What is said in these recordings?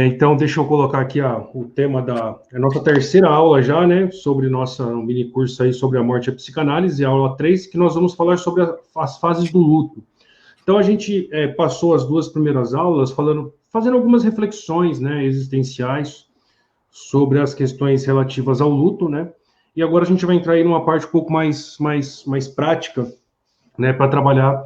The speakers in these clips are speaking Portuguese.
Então, deixa eu colocar aqui o tema da nossa terceira aula já, né, sobre um mini curso aí sobre a morte e a psicanálise, aula 3, que nós vamos falar sobre as fases do luto. Então, a gente passou as duas primeiras aulas fazendo algumas reflexões, né, existenciais sobre as questões relativas ao luto, né, e agora a gente vai entrar aí numa parte um pouco mais prática, né, para trabalhar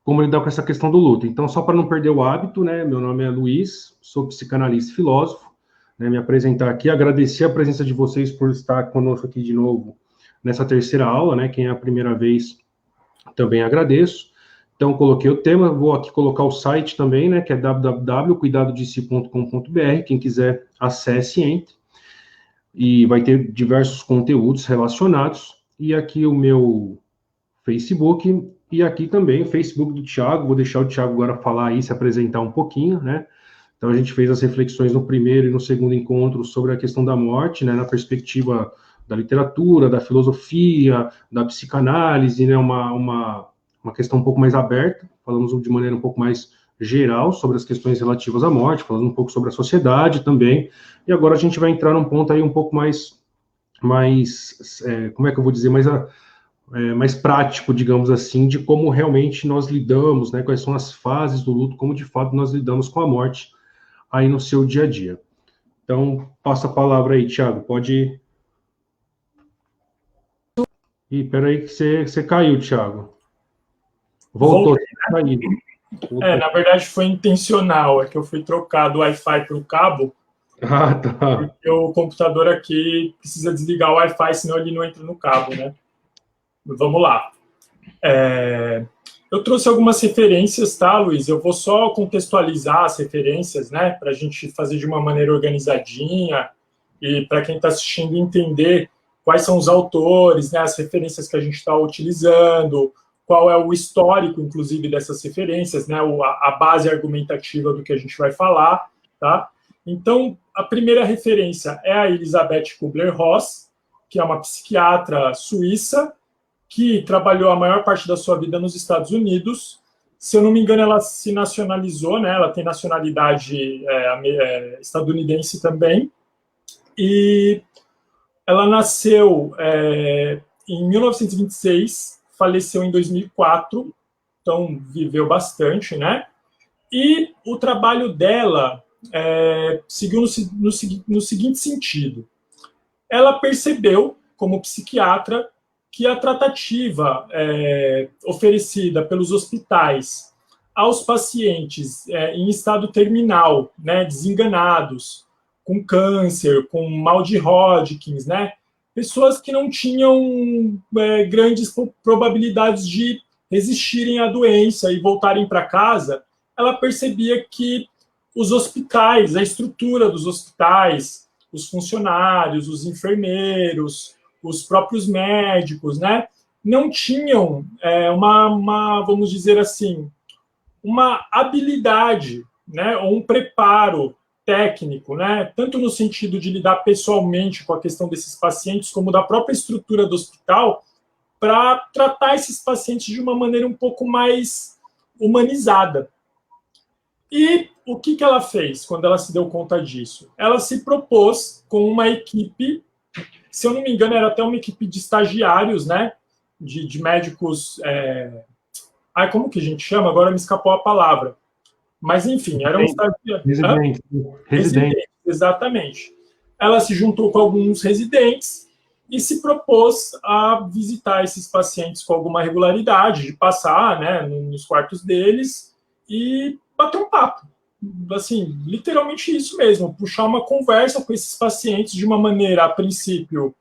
como lidar com essa questão do luto. Então, só para não perder o hábito, né, meu nome é Luiz, sou psicanalista e filósofo, né, me apresentar aqui, agradecer a presença de vocês por estar conosco aqui de novo nessa terceira aula, né, quem é a primeira vez também agradeço. Então, coloquei o tema, vou aqui colocar o site também, né, que é www.cuidadodesi.com.br, quem quiser acesse, entre, e vai ter diversos conteúdos relacionados, e aqui o meu Facebook, e aqui também o Facebook do Thiago, vou deixar o Thiago agora falar aí, se apresentar um pouquinho, né? Então a gente fez as reflexões no primeiro e no segundo encontro sobre a questão da morte, né, na perspectiva da literatura, da filosofia, da psicanálise, né, uma questão um pouco mais aberta, falamos de maneira um pouco mais geral sobre as questões relativas à morte, falando um pouco sobre a sociedade também, e agora a gente vai entrar num ponto aí um pouco mais como é que eu vou dizer, mais prático, digamos assim, de como realmente nós lidamos, né, quais são as fases do luto, como de fato nós lidamos com a morte aí no seu dia a dia. Então, passa a palavra aí, Thiago, pode ir. Ih, peraí que você caiu, Thiago. Voltou, caiu. Na verdade foi intencional, é que eu fui trocar do Wi-Fi para o cabo, tá. Porque o computador aqui precisa desligar o Wi-Fi, senão ele não entra no cabo, né? Vamos lá. Eu trouxe algumas referências, tá, Luiz? Eu vou só contextualizar as referências, né, para a gente fazer de uma maneira organizadinha e para quem está assistindo entender quais são os autores, né, as referências que a gente está utilizando, qual é o histórico, inclusive, dessas referências, né, a base argumentativa do que a gente vai falar, tá? Então, a primeira referência é a Elisabeth Kübler-Ross, que é uma psiquiatra suíça, que trabalhou a maior parte da sua vida nos Estados Unidos. Se eu não me engano, ela se nacionalizou, né? Ela tem nacionalidade estadunidense também. E ela nasceu em 1926, faleceu em 2004, então viveu bastante, né? E o trabalho dela seguiu no seguinte sentido. Ela percebeu, como psiquiatra, que a tratativa oferecida pelos hospitais aos pacientes em estado terminal, né, desenganados, com câncer, com mal de Hodgkin, né, pessoas que não tinham grandes probabilidades de resistirem à doença e voltarem para casa, ela percebia que os hospitais, a estrutura dos hospitais, os funcionários, os enfermeiros, os próprios médicos, né, não tinham vamos dizer assim, uma habilidade, né, ou um preparo técnico, né, tanto no sentido de lidar pessoalmente com a questão desses pacientes, como da própria estrutura do hospital, para tratar esses pacientes de uma maneira um pouco mais humanizada. E o que ela fez quando ela se deu conta disso? Ela se propôs com uma equipe, se eu não me engano, era até uma equipe de estagiários, né? De médicos. Como que a gente chama? Agora me escapou a palavra. Mas, enfim, eram estagiários. Residentes, exatamente. Ela se juntou com alguns residentes e se propôs a visitar esses pacientes com alguma regularidade, de passar, né, nos quartos deles e bater um papo. Assim, literalmente isso mesmo, puxar uma conversa com esses pacientes de uma maneira, a princípio,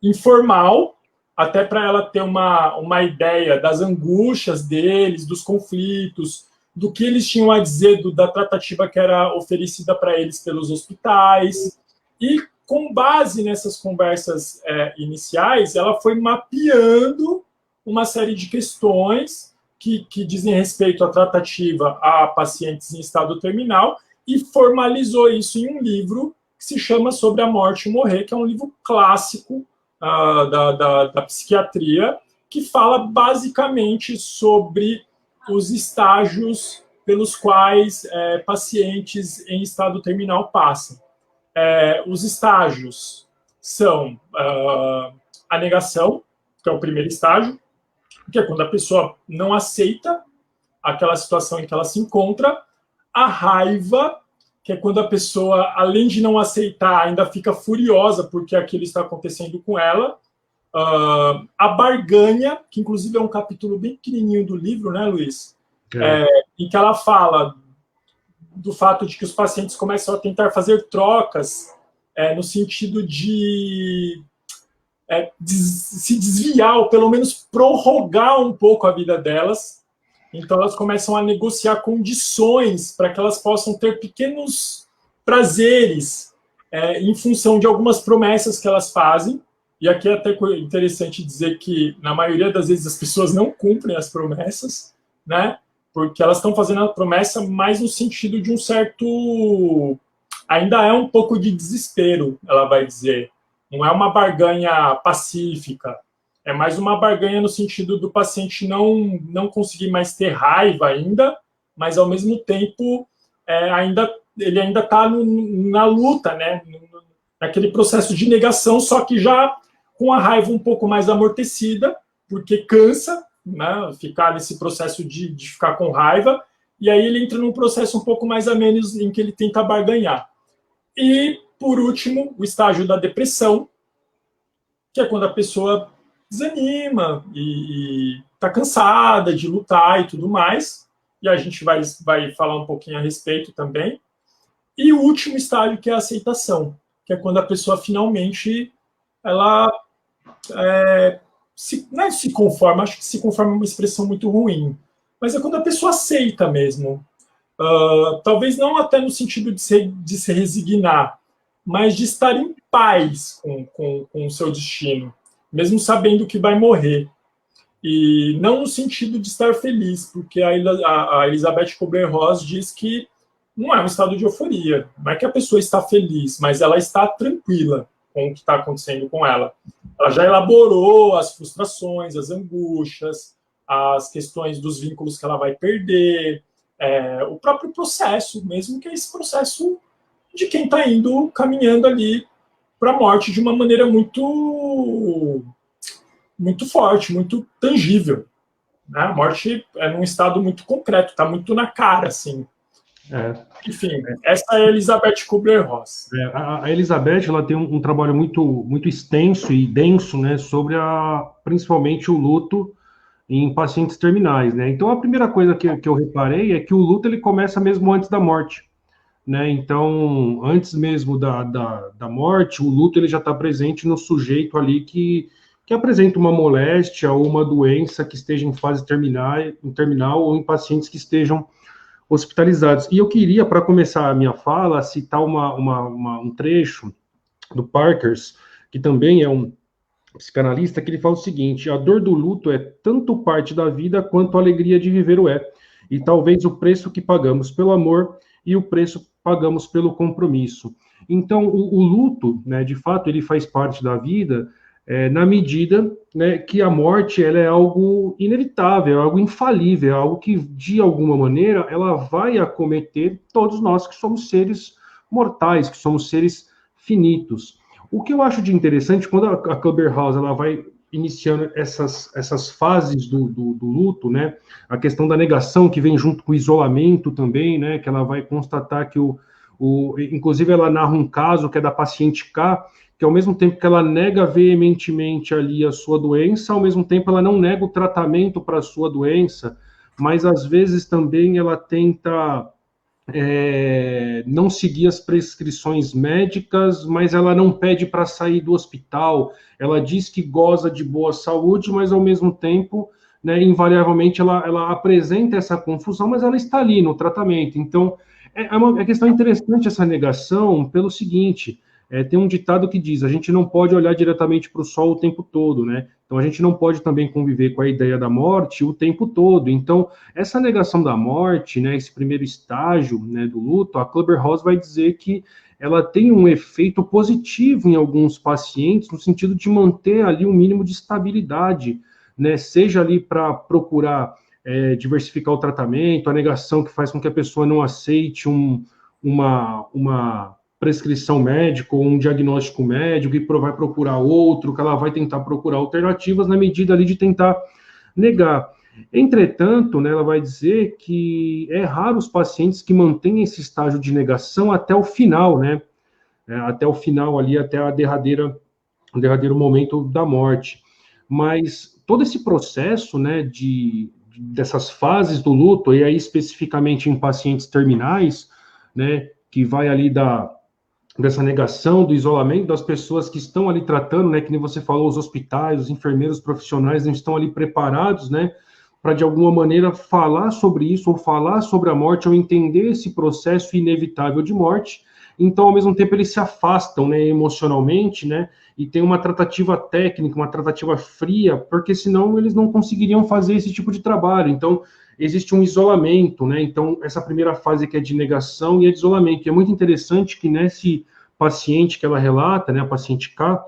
informal, até para ela ter uma ideia das angústias deles, dos conflitos, do que eles tinham a dizer da tratativa que era oferecida para eles pelos hospitais. E, com base nessas conversas iniciais, ela foi mapeando uma série de questões que dizem respeito à tratativa a pacientes em estado terminal e formalizou isso em um livro que se chama Sobre a Morte e Morrer, que é um livro clássico da psiquiatria, que fala basicamente sobre os estágios pelos quais pacientes em estado terminal passam. Os estágios são a negação, que é o primeiro estágio, que é quando a pessoa não aceita aquela situação em que ela se encontra. A raiva, que é quando a pessoa, além de não aceitar, ainda fica furiosa porque aquilo está acontecendo com ela. A barganha, que inclusive é um capítulo bem pequenininho do livro, né, Luiz? Em que ela fala do fato de que os pacientes começam a tentar fazer trocas no sentido de se desviar, ou pelo menos prorrogar um pouco a vida delas. Então, elas começam a negociar condições para que elas possam ter pequenos prazeres em função de algumas promessas que elas fazem. E aqui é até interessante dizer que, na maioria das vezes, as pessoas não cumprem as promessas, né? Porque elas estão fazendo a promessa mais no sentido de um certo... Ainda é um pouco de desespero, ela vai dizer. Não é uma barganha pacífica. É mais uma barganha no sentido do paciente não conseguir mais ter raiva ainda, mas, ao mesmo tempo, ele ainda está na luta, né? Naquele processo de negação, só que já com a raiva um pouco mais amortecida, porque cansa, né, ficar nesse processo de ficar com raiva, e aí ele entra num processo um pouco mais ameno em que ele tenta barganhar. E, por último, o estágio da depressão, que é quando a pessoa desanima e está cansada de lutar e tudo mais, e a gente vai falar um pouquinho a respeito também. E o último estágio, que é a aceitação, que é quando a pessoa finalmente ela não é se conforma, acho que se conforma é uma expressão muito ruim, mas é quando a pessoa aceita mesmo. Talvez não até no sentido de se resignar, mas de estar em paz com o seu destino, mesmo sabendo que vai morrer. E não no sentido de estar feliz, porque a Elizabeth Kubler-Ross diz que não é um estado de euforia, não é que a pessoa está feliz, mas ela está tranquila com o que está acontecendo com ela. Ela já elaborou as frustrações, as angústias, as questões dos vínculos que ela vai perder, o próprio processo, mesmo que é esse processo de quem está caminhando ali para a morte de uma maneira muito, muito forte, muito tangível. Né? A morte é num estado muito concreto, está muito na cara, assim. Enfim, essa é a Elizabeth Kubler-Ross. A Elizabeth, ela tem um trabalho muito, muito extenso e denso, né, sobre principalmente o luto em pacientes terminais, né? Então, a primeira coisa que eu reparei é que o luto ele começa mesmo antes da morte, né? Então, antes mesmo da morte, o luto ele já está presente no sujeito ali que apresenta uma moléstia ou uma doença que esteja em fase terminal ou em pacientes que estejam hospitalizados. E eu queria, para começar a minha fala, citar um trecho do Parkers, que também é um psicanalista, que ele fala o seguinte: a dor do luto é tanto parte da vida quanto a alegria de viver o é, e talvez o preço que pagamos pelo amor e o preço que pagamos pelo compromisso. Então, o luto, né, de fato, ele faz parte da vida, na medida, né, que a morte ela é algo inevitável, é algo infalível, é algo que, de alguma maneira, ela vai acometer todos nós que somos seres mortais, que somos seres finitos. O que eu acho de interessante, quando a Kubler-Ross ela vai iniciando essas fases do luto, né, a questão da negação que vem junto com o isolamento também, né, que ela vai constatar que inclusive ela narra um caso que é da paciente K, que ao mesmo tempo que ela nega veementemente ali a sua doença, ao mesmo tempo ela não nega o tratamento para a sua doença, mas às vezes também ela tenta não seguir as prescrições médicas, mas ela não pede para sair do hospital, ela diz que goza de boa saúde, mas ao mesmo tempo, né, invariavelmente ela apresenta essa confusão, mas ela está ali no tratamento. Então, é uma questão interessante essa negação pelo seguinte: tem um ditado que diz, a gente não pode olhar diretamente para o sol o tempo todo, né? Então a gente não pode também conviver com a ideia da morte o tempo todo. Então, essa negação da morte, né, esse primeiro estágio, né, do luto, a Kubler-Ross vai dizer que ela tem um efeito positivo em alguns pacientes, no sentido de manter ali um mínimo de estabilidade, né? Seja ali para procurar diversificar o tratamento, a negação que faz com que a pessoa não aceite uma prescrição médica ou um diagnóstico médico e vai procurar outro, que ela vai tentar procurar alternativas na medida ali de tentar negar. Entretanto, né, ela vai dizer que é raro os pacientes que mantêm esse estágio de negação até o final, né? Até o final ali, até o derradeiro momento da morte. Mas todo esse processo, né, dessas fases do luto, e aí especificamente em pacientes terminais, né, que vai ali dessa negação, do isolamento das pessoas que estão ali tratando, né, que nem você falou, os hospitais, os enfermeiros profissionais não estão ali preparados, né, para de alguma maneira falar sobre isso, ou falar sobre a morte, ou entender esse processo inevitável de morte. Então, ao mesmo tempo, eles se afastam, né, emocionalmente, né, e tem uma tratativa técnica, uma tratativa fria, porque senão eles não conseguiriam fazer esse tipo de trabalho. Então, existe um isolamento, né, então, essa primeira fase que é de negação e é de isolamento. E é muito interessante que nesse paciente que ela relata, né, a paciente K,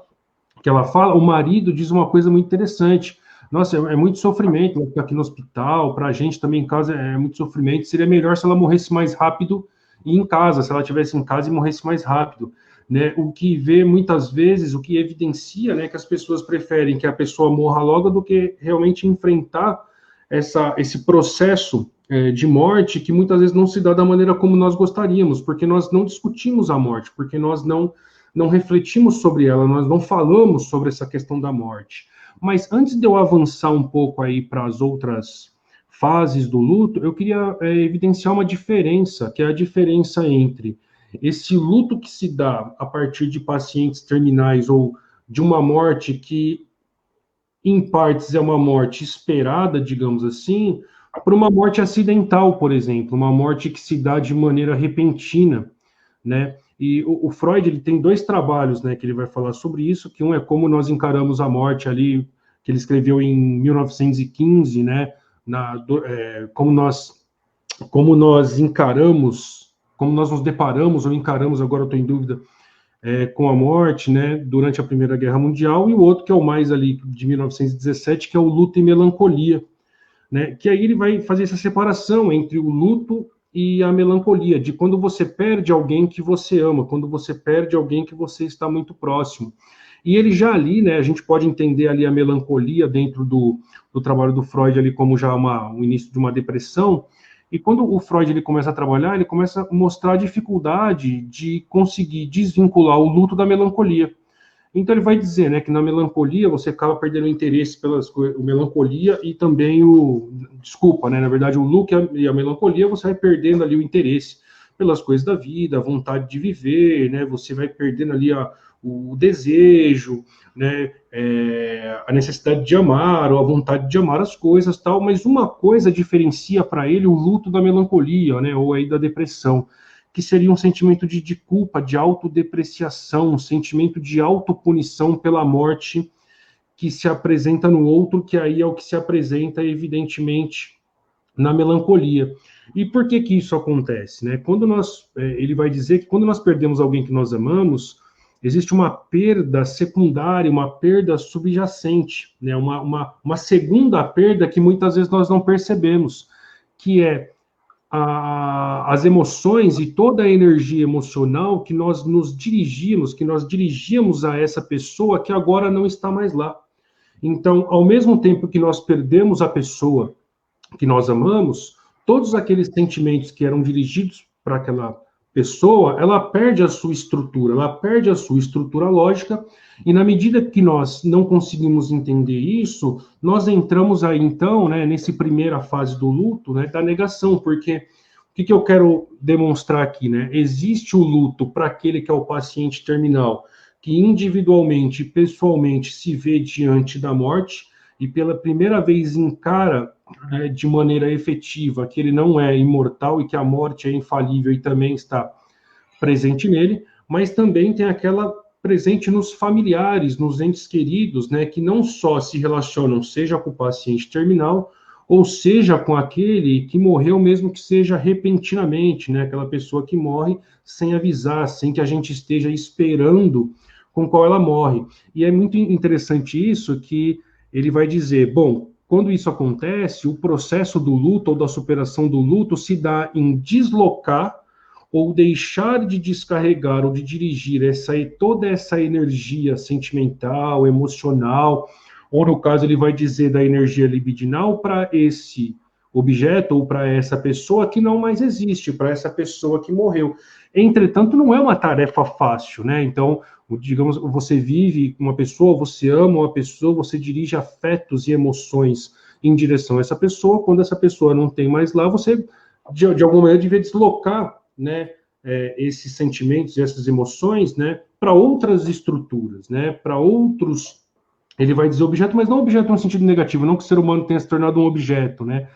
que ela fala, o marido diz uma coisa muito interessante. Nossa, é muito sofrimento ficar aqui no hospital, para a gente também em casa é muito sofrimento, seria melhor se ela morresse mais rápido e em casa, se ela estivesse em casa e morresse mais rápido, né? O que vê muitas vezes, o que evidencia, né, que as pessoas preferem que a pessoa morra logo do que realmente enfrentar esse processo de morte que muitas vezes não se dá da maneira como nós gostaríamos, porque nós não discutimos a morte, porque nós não refletimos sobre ela, nós não falamos sobre essa questão da morte. Mas antes de eu avançar um pouco aí para as outras fases do luto, eu queria evidenciar uma diferença, que é a diferença entre esse luto que se dá a partir de pacientes terminais ou de uma morte que, em partes, é uma morte esperada, digamos assim, para uma morte acidental, por exemplo, uma morte que se dá de maneira repentina, né? E o Freud, ele tem dois trabalhos, né, que ele vai falar sobre isso, que um é como nós encaramos a morte ali, que ele escreveu em 1915, né, como nós encaramos, como nós nos deparamos ou encaramos, agora eu estou em dúvida, com a morte, né, durante a Primeira Guerra Mundial, e o outro que é o mais ali, de 1917, que é o Luto e Melancolia, né, que aí ele vai fazer essa separação entre o luto e a melancolia, de quando você perde alguém que você ama, quando você perde alguém que você está muito próximo. E ele já ali, né, a gente pode entender ali a melancolia dentro do trabalho do Freud ali como já o início de uma depressão, e quando o Freud ele começa a trabalhar, ele começa a mostrar a dificuldade de conseguir desvincular o luto da melancolia. Então ele vai dizer, né, que na melancolia você acaba perdendo o interesse pelas coisas, melancolia e também né, na verdade o luto e a melancolia você vai perdendo ali o interesse pelas coisas da vida, a vontade de viver, né, você vai perdendo ali o desejo, né, a necessidade de amar ou a vontade de amar as coisas, tal. Mas uma coisa diferencia para ele o luto da melancolia, né, ou aí da depressão, que seria um sentimento de culpa, de autodepreciação, um sentimento de autopunição pela morte que se apresenta no outro, que aí é o que se apresenta, evidentemente, na melancolia. E por que isso acontece? Né? Ele vai dizer que quando nós perdemos alguém que nós amamos, existe uma perda secundária, uma perda subjacente, né? uma segunda perda que muitas vezes nós não percebemos, que é as emoções e toda a energia emocional que nós dirigíamos a essa pessoa que agora não está mais lá. Então, ao mesmo tempo que nós perdemos a pessoa que nós amamos, todos aqueles sentimentos que eram dirigidos para aquela pessoa, ela perde a sua estrutura lógica, e na medida que nós não conseguimos entender isso, nós entramos aí, então, né, nessa primeira fase do luto, né, da negação, porque o que eu quero demonstrar aqui, né? Existe o luto para aquele que é o paciente terminal, que individualmente, pessoalmente, se vê diante da morte, e pela primeira vez encara de maneira efetiva que ele não é imortal e que a morte é infalível e também está presente nele, mas também tem aquela presente nos familiares, nos entes queridos, né, que não só se relacionam, seja com o paciente terminal, ou seja com aquele que morreu, mesmo que seja repentinamente, né, aquela pessoa que morre sem avisar, sem que a gente esteja esperando com qual ela morre. E é muito interessante isso, que ele vai dizer, bom, quando isso acontece, o processo do luto ou da superação do luto se dá em deslocar ou deixar de descarregar ou de dirigir toda essa energia sentimental, emocional, ou no caso ele vai dizer da energia libidinal para esse objeto ou para essa pessoa que não mais existe, para essa pessoa que morreu. Entretanto, não é uma tarefa fácil, né? Então, digamos, você vive com uma pessoa, você ama uma pessoa, você dirige afetos e emoções em direção a essa pessoa. Quando essa pessoa não tem mais lá, você, de alguma maneira, devia deslocar, né, esses sentimentos e essas emoções, né, para outras estruturas, né, para outros. Ele vai dizer objeto, mas não objeto no sentido negativo, não que o ser humano tenha se tornado um objeto, né?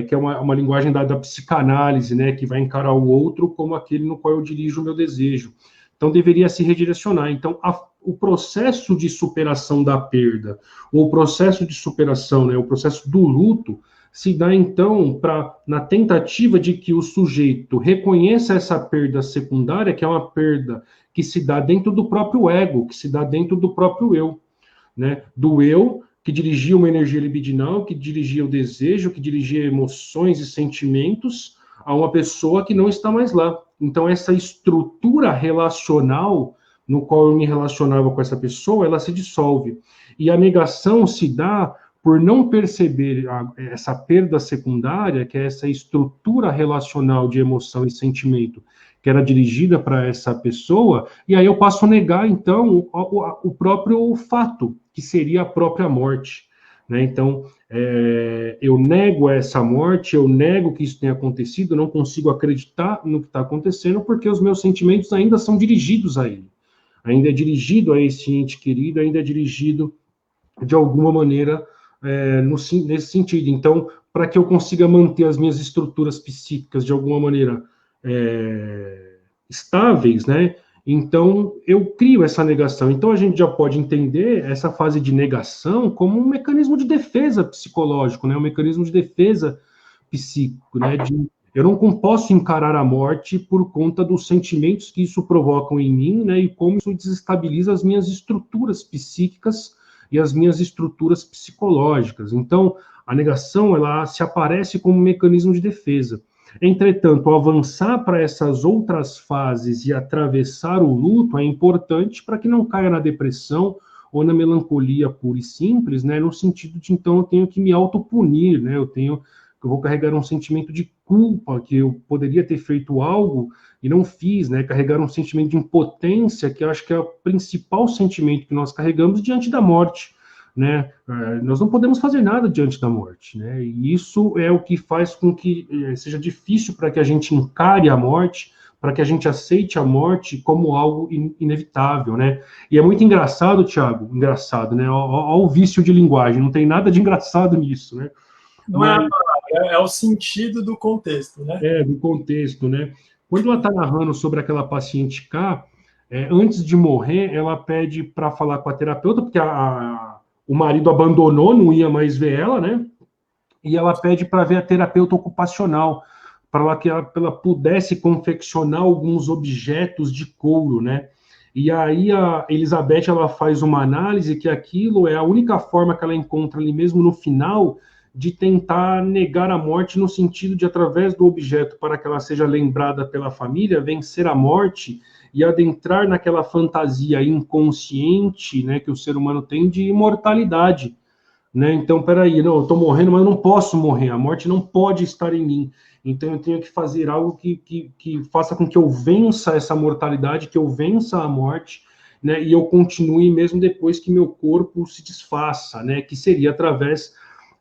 Que é uma linguagem da psicanálise, né, que vai encarar o outro como aquele no qual eu dirijo o meu desejo. Então, deveria se redirecionar. Então, o processo de superação da perda, ou o processo de superação, né, o processo do luto, se dá, então, na tentativa de que o sujeito reconheça essa perda secundária, que é uma perda que se dá dentro do próprio ego, que se dá dentro do próprio eu, né, do eu, que dirigia uma energia libidinal, que dirigia o desejo, que dirigia emoções e sentimentos a uma pessoa que não está mais lá. Então, essa estrutura relacional no qual eu me relacionava com essa pessoa, ela se dissolve. E a negação se dá por não perceber essa perda secundária, que é essa estrutura relacional de emoção e sentimento, que era dirigida para essa pessoa, e aí eu passo a negar, então, o próprio fato, que seria a própria morte, né? Então, eu nego essa morte, eu nego que isso tenha acontecido, não consigo acreditar no que está acontecendo, porque os meus sentimentos ainda são dirigidos a ele, ainda é dirigido a esse ente querido, ainda é dirigido, de alguma maneira, nesse sentido. Então, para que eu consiga manter as minhas estruturas psíquicas, de alguma maneira, estáveis, né? Então, eu crio essa negação. Então, a gente já pode entender essa fase de negação como um mecanismo de defesa psicológico, né? Um mecanismo de defesa psíquico, né? Eu não posso encarar a morte por conta dos sentimentos que isso provocam em mim, né? E como isso desestabiliza as minhas estruturas psíquicas e as minhas estruturas psicológicas. Então, a negação, ela se aparece como um mecanismo de defesa. Entretanto, avançar para essas outras fases e atravessar o luto é importante para que não caia na depressão ou na melancolia pura e simples, né? No sentido de, então, eu tenho que me autopunir, né? Eu vou carregar um sentimento de culpa, que eu poderia ter feito algo e não fiz, né? Carregar um sentimento de impotência, que eu acho que é o principal sentimento que nós carregamos diante da morte, né? Nós não podemos fazer nada diante da morte, né? E isso é o que faz com que seja difícil para que a gente encare a morte, para que a gente aceite a morte como algo inevitável, né? E é muito engraçado, Thiago, engraçado, né? Olha o vício de linguagem, não tem nada de engraçado nisso, né? Não é a palavra, é o sentido do contexto, né? Do contexto, né? Quando ela está narrando sobre aquela paciente K, antes de morrer, ela pede para falar com a terapeuta, porque o marido abandonou, não ia mais ver ela, né? E ela pede para ver a terapeuta ocupacional, para que ela pudesse confeccionar alguns objetos de couro, né? E aí a Elizabeth, ela faz uma análise que aquilo é a única forma que ela encontra ali mesmo no final de tentar negar a morte no sentido de, através do objeto, para que ela seja lembrada pela família, vencer a morte e adentrar naquela fantasia inconsciente, né, que o ser humano tem de imortalidade, né? Então, peraí, não, eu estou morrendo, mas eu não posso morrer, a morte não pode estar em mim. Então, eu tenho que fazer algo que faça com que eu vença essa mortalidade, que eu vença a morte, né, e eu continue mesmo depois que meu corpo se desfaça, né, que seria através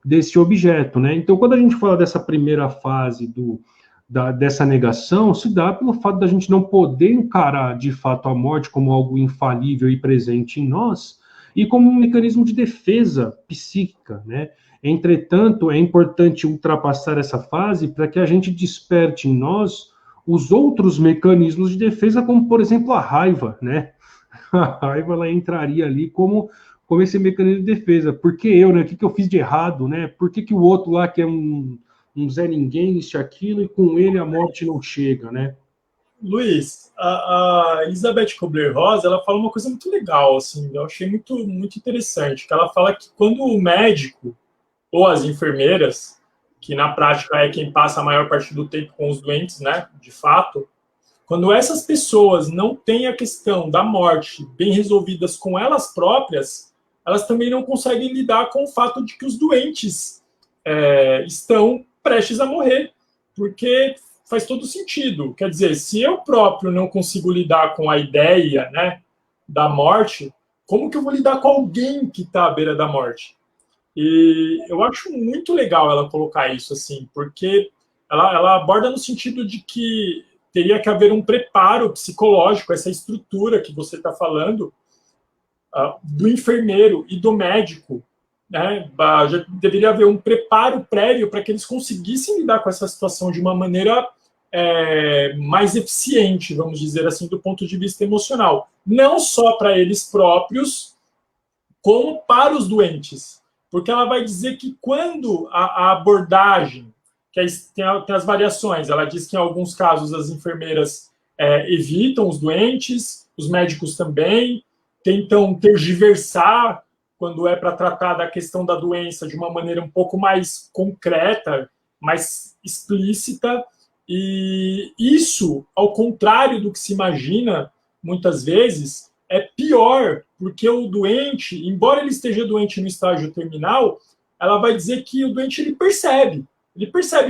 desse objeto, né? Então, quando a gente fala dessa primeira fase dessa negação, se dá pelo fato da gente não poder encarar de fato a morte como algo infalível e presente em nós, e como um mecanismo de defesa psíquica, né? Entretanto, é importante ultrapassar essa fase para que a gente desperte em nós os outros mecanismos de defesa, como, por exemplo, a raiva, né? A raiva, ela entraria ali como esse mecanismo de defesa. Por que eu, né? O que eu fiz de errado, né? Por que o outro lá, que é um Zé Ninguém, isso e aquilo, e com ele a morte não chega, né? Luiz, a Elizabeth Kubler-Ross, ela fala uma coisa muito legal, assim, eu achei muito, muito interessante, que ela fala que quando o médico ou as enfermeiras, que na prática é quem passa a maior parte do tempo com os doentes, né, de fato, quando essas pessoas não têm a questão da morte bem resolvidas com elas próprias, elas também não conseguem lidar com o fato de que os doentes estão prestes a morrer, porque faz todo sentido. Quer dizer, se eu próprio não consigo lidar com a ideia, né, da morte, como que eu vou lidar com alguém que está à beira da morte? E eu acho muito legal ela colocar isso, assim, porque ela aborda no sentido de que teria que haver um preparo psicológico, essa estrutura que você está falando, do enfermeiro e do médico, né? Já deveria haver um preparo prévio para que eles conseguissem lidar com essa situação de uma maneira mais eficiente, vamos dizer assim, do ponto de vista emocional. Não só para eles próprios, como para os doentes. Porque ela vai dizer que quando a abordagem, que tem as variações, ela diz que em alguns casos as enfermeiras evitam os doentes, os médicos também, tentam tergiversar quando é para tratar da questão da doença de uma maneira um pouco mais concreta, mais explícita, e isso, ao contrário do que se imagina, muitas vezes, é pior, porque o doente, embora ele esteja doente no estágio terminal, ela vai dizer que o doente ele percebe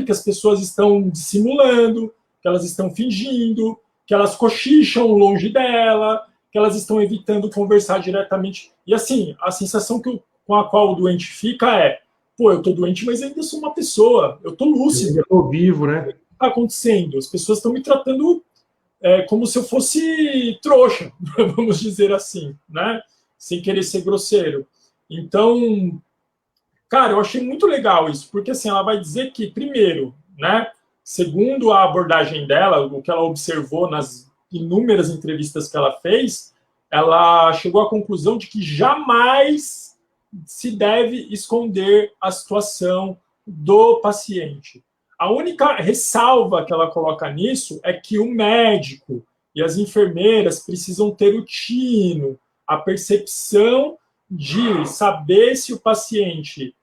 que as pessoas estão dissimulando, que elas estão fingindo, que elas cochicham longe dela, que elas estão evitando conversar diretamente. E assim, a sensação com a qual o doente fica é: pô, eu tô doente, mas ainda sou uma pessoa, eu tô lúcido. Eu tô vivo, né? O que está acontecendo? As pessoas estão me tratando como se eu fosse trouxa, vamos dizer assim, né? Sem querer ser grosseiro. Então, cara, eu achei muito legal isso, porque assim, ela vai dizer que, primeiro, né, segundo a abordagem dela, o que ela observou nas inúmeras entrevistas que ela fez, ela chegou à conclusão de que jamais se deve esconder a situação do paciente. A única ressalva que ela coloca nisso é que o médico e as enfermeiras precisam ter o tino, a percepção de saber se o paciente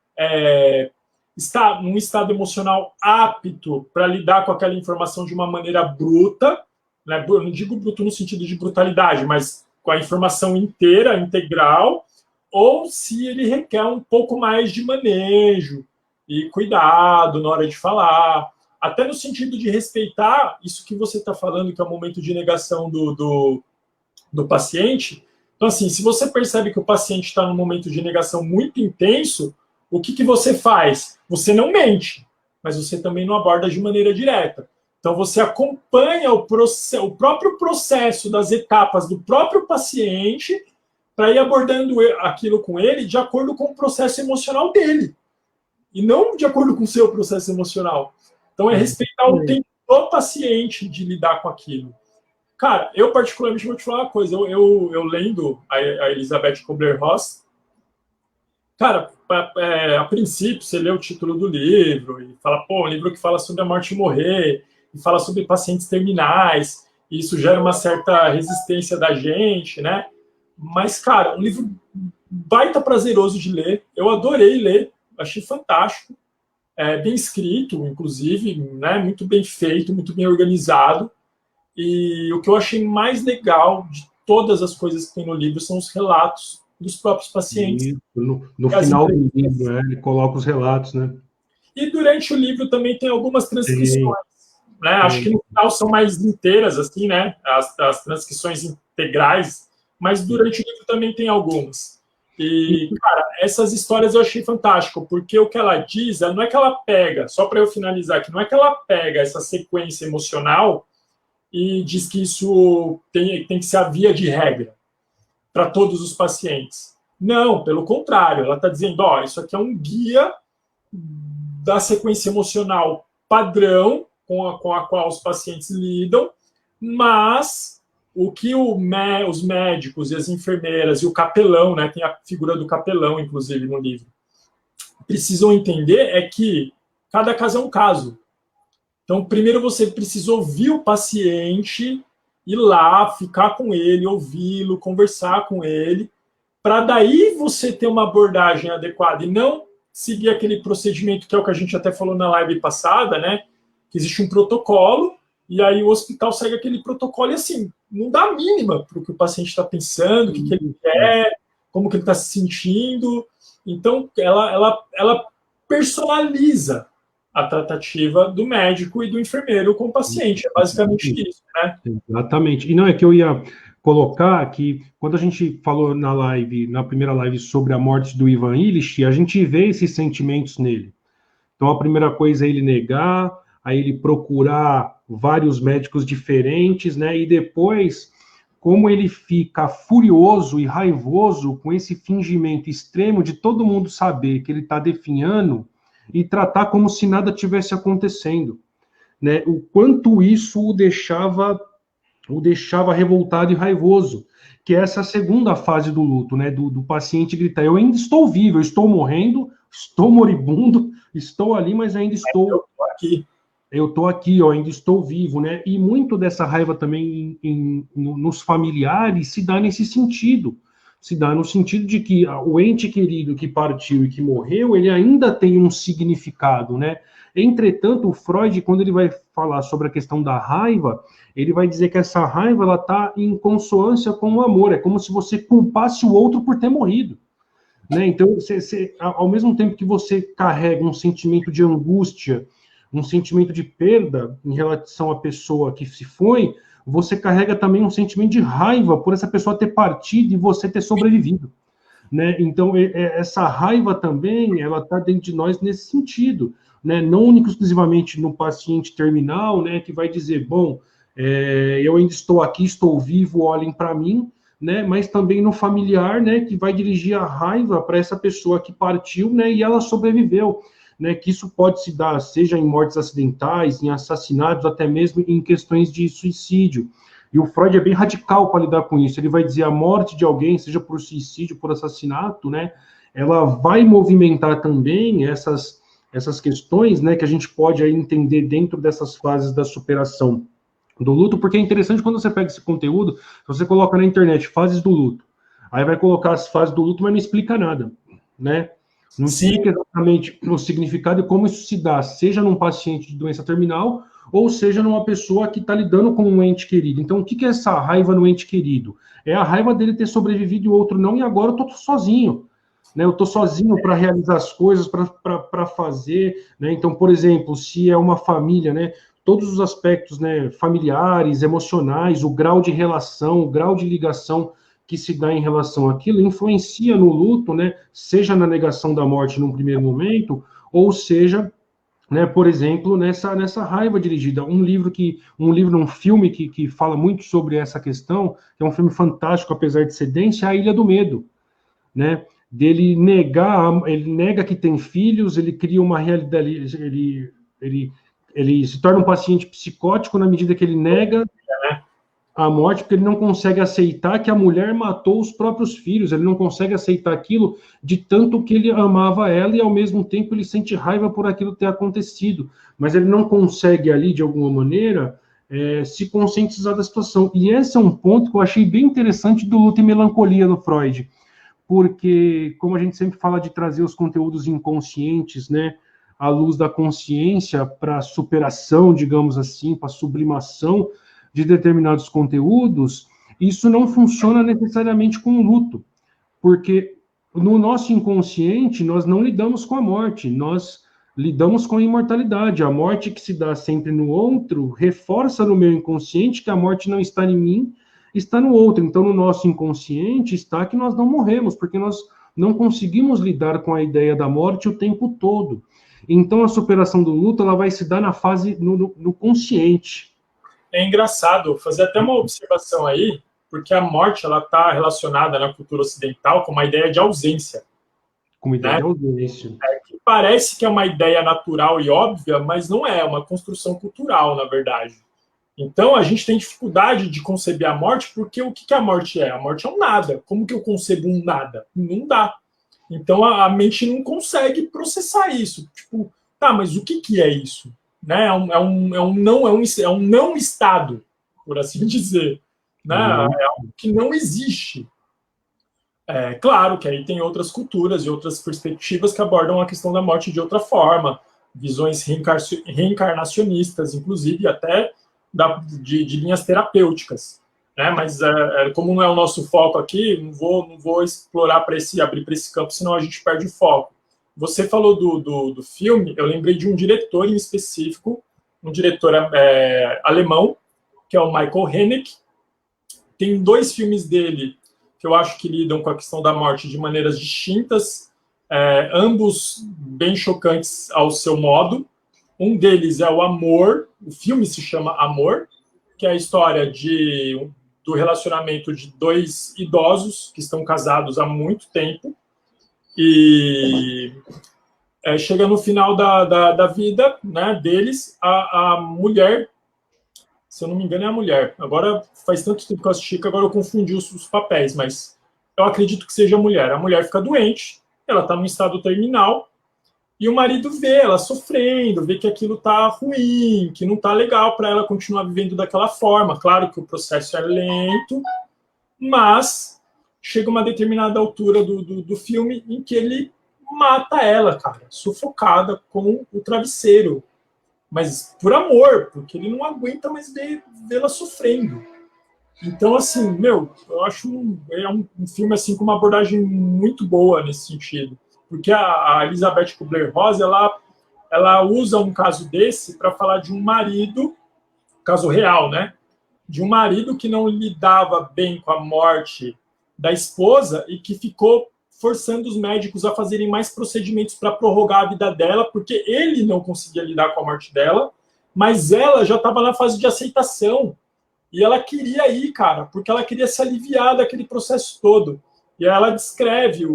está num estado emocional apto para lidar com aquela informação de uma maneira bruta, né? Eu não digo bruto no sentido de brutalidade, mas com a informação inteira, integral, ou se ele requer um pouco mais de manejo e cuidado na hora de falar, até no sentido de respeitar isso que você está falando, que é o momento de negação do paciente. Então, assim, se você percebe que o paciente está num momento de negação muito intenso, o que você faz? Você não mente, mas você também não aborda de maneira direta. Então, você acompanha o próprio processo das etapas do próprio paciente para ir abordando aquilo com ele de acordo com o processo emocional dele, e não de acordo com o seu processo emocional. Então, é respeitar o tempo do paciente de lidar com aquilo. Cara, eu particularmente vou te falar uma coisa. Eu lendo a Elizabeth Kubler-Ross, cara, a princípio, você lê o título do livro e fala, pô, um livro que fala sobre a morte e morrer, e fala sobre pacientes terminais, e isso gera uma certa resistência da gente, né? Mas, cara, um livro baita prazeroso de ler. Eu adorei ler, achei fantástico. Bem escrito, inclusive, né? Muito bem feito, muito bem organizado. E o que eu achei mais legal de todas as coisas que tem no livro são os relatos dos próprios pacientes. E no final do livro, ele coloca os relatos, né? E durante o livro também tem algumas transcrições, né? Acho que no final são mais inteiras, assim, né? As transcrições integrais, mas durante o livro também tem algumas. E, cara, essas histórias eu achei fantástico, porque o que ela diz, não é que ela pega, só para eu finalizar aqui, não é que ela pega essa sequência emocional e diz que isso tem que ser a via de regra para todos os pacientes. Não, pelo contrário, ela está dizendo, ó, isso aqui é um guia da sequência emocional padrão com a qual os pacientes lidam, mas o que os médicos e as enfermeiras e o capelão, né, tem a figura do capelão, inclusive, no livro, precisam entender é que cada caso é um caso. Então, primeiro você precisa ouvir o paciente, ir lá, ficar com ele, ouvi-lo, conversar com ele, para daí você ter uma abordagem adequada, e não seguir aquele procedimento que é o que a gente até falou na live passada, né? Que existe um protocolo, e aí o hospital segue aquele protocolo e, assim, não dá a mínima para o que o paciente está pensando, o que, que ele quer, como que ele está se sentindo. Então, ela personaliza a tratativa do médico e do enfermeiro com o paciente. É basicamente isso, né? Exatamente. E não é que eu ia colocar que quando a gente falou na live, na primeira live sobre a morte do Ivan Illich, a gente vê esses sentimentos nele. Então a primeira coisa é ele negar, aí ele procurar vários médicos diferentes, né? E depois, como ele fica furioso e raivoso com esse fingimento extremo de todo mundo saber que ele está definhando e tratar como se nada tivesse acontecendo, né? O quanto isso o deixava revoltado e raivoso, que é essa segunda fase do luto, né? Do paciente gritar: eu ainda estou vivo, eu estou morrendo, estou moribundo, estou ali, mas ainda estou aqui. Eu estou aqui, ó, ainda estou vivo, né? E muito dessa raiva também nos familiares se dá nesse sentido. Se dá no sentido de que o ente querido que partiu e que morreu, ele ainda tem um significado, né? Entretanto, o Freud, quando ele vai falar sobre a questão da raiva, ele vai dizer que essa raiva ela está em consonância com o amor. É como se você culpasse o outro por ter morrido, né? Então, ao mesmo tempo que você carrega um sentimento de angústia, um sentimento de perda em relação à pessoa que se foi, você carrega também um sentimento de raiva por essa pessoa ter partido e você ter sobrevivido, né? Então, essa raiva também, ela está dentro de nós nesse sentido, né? Não único exclusivamente no paciente terminal, né, que vai dizer, bom, eu ainda estou aqui, estou vivo, olhem para mim, né? Mas também no familiar, né, que vai dirigir a raiva para essa pessoa que partiu, né, e ela sobreviveu, né? Que isso pode se dar, seja em mortes acidentais, em assassinatos, até mesmo em questões de suicídio. E o Freud é bem radical para lidar com isso. Ele vai dizer a morte de alguém, seja por suicídio, por assassinato, né? Ela vai movimentar também essas questões, né? Que a gente pode aí entender dentro dessas fases da superação do luto, porque é interessante quando você pega esse conteúdo, você coloca na internet fases do luto, aí vai colocar as fases do luto, mas não explica nada, né? Não explica exatamente o significado e como isso se dá, seja num paciente de doença terminal, ou seja numa pessoa que está lidando com um ente querido. Então, o que é essa raiva no ente querido? É a raiva dele ter sobrevivido e o outro não, e agora eu estou sozinho. Né, eu estou sozinho para realizar as coisas, para fazer. Né? Então, por exemplo, se é uma família, né, todos os aspectos, né, familiares, emocionais, o grau de relação, o grau de ligação que se dá em relação àquilo, influencia no luto, né, seja na negação da morte num primeiro momento, ou seja, né, por exemplo, nessa raiva dirigida. Um filme que fala muito sobre essa questão, que é um filme fantástico, apesar de ser denso, é A Ilha do Medo, né? Dele negar, ele nega que tem filhos, ele cria uma realidade, ele se torna um paciente psicótico na medida que ele nega a morte, porque ele não consegue aceitar que a mulher matou os próprios filhos, ele não consegue aceitar aquilo de tanto que ele amava ela e ao mesmo tempo ele sente raiva por aquilo ter acontecido, mas ele não consegue ali, de alguma maneira, se conscientizar da situação. E esse é um ponto que eu achei bem interessante do Luto e Melancolia do Freud, porque, como a gente sempre fala de trazer os conteúdos inconscientes, né, à luz da consciência para a superação, digamos assim, para a sublimação de determinados conteúdos, isso não funciona necessariamente com o luto, porque no nosso inconsciente nós não lidamos com a morte, nós lidamos com a imortalidade. A morte que se dá sempre no outro reforça no meu inconsciente que a morte não está em mim, está no outro. Então, no nosso inconsciente está que nós não morremos, porque nós não conseguimos lidar com a ideia da morte o tempo todo. Então, a superação do luto ela vai se dar na fase no consciente. É engraçado fazer até uma observação aí, porque a morte ela está relacionada na cultura ocidental com uma ideia de ausência. Com ideia, né, de ausência. Que parece que é uma ideia natural e óbvia, mas não é uma construção cultural, na verdade. Então, a gente tem dificuldade de conceber a morte, porque o que a morte é? A morte é um nada. Como que eu concebo um nada? Não dá. Então, a mente não consegue processar isso. Tipo, tá, mas o que é isso? Né? É um não estado, por assim dizer. Né? É algo que não existe. É claro que aí tem outras culturas e outras perspectivas que abordam a questão da morte de outra forma, visões reencarnacionistas, inclusive até de linhas terapêuticas. Né? Mas como não é o nosso foco aqui, não vou explorar abrir para esse campo, senão a gente perde o foco. Você falou do filme, eu lembrei de um diretor em específico, um diretor alemão, que é o Michael Haneke. Tem 2 filmes dele que eu acho que lidam com a questão da morte de maneiras distintas, ambos bem chocantes ao seu modo. Um deles é o Amor, o filme se chama Amor, que é a história do relacionamento de 2 idosos que estão casados há muito tempo e chega no final da vida, né, deles, a mulher, se eu não me engano é a mulher, agora faz tanto tempo que eu assisti que agora eu confundi os papéis, mas eu acredito que seja a mulher fica doente, ela está num estado terminal, e o marido vê ela sofrendo, vê que aquilo tá ruim, que não tá legal para ela continuar vivendo daquela forma. Claro que o processo é lento, mas chega uma determinada altura do filme em que ele mata ela, cara, sufocada com o travesseiro. Mas por amor, porque ele não aguenta mais vê-la sofrendo. Então, assim, eu acho um filme assim, com uma abordagem muito boa nesse sentido. Porque a Elizabeth Kubler-Ross, ela usa um caso desse para falar de um marido, caso real, né? De um marido que não lidava bem com a morte da esposa e que ficou forçando os médicos a fazerem mais procedimentos para prorrogar a vida dela, porque ele não conseguia lidar com a morte dela, mas ela já estava na fase de aceitação. E ela queria ir, cara, porque ela queria se aliviar daquele processo todo. E aí ela descreve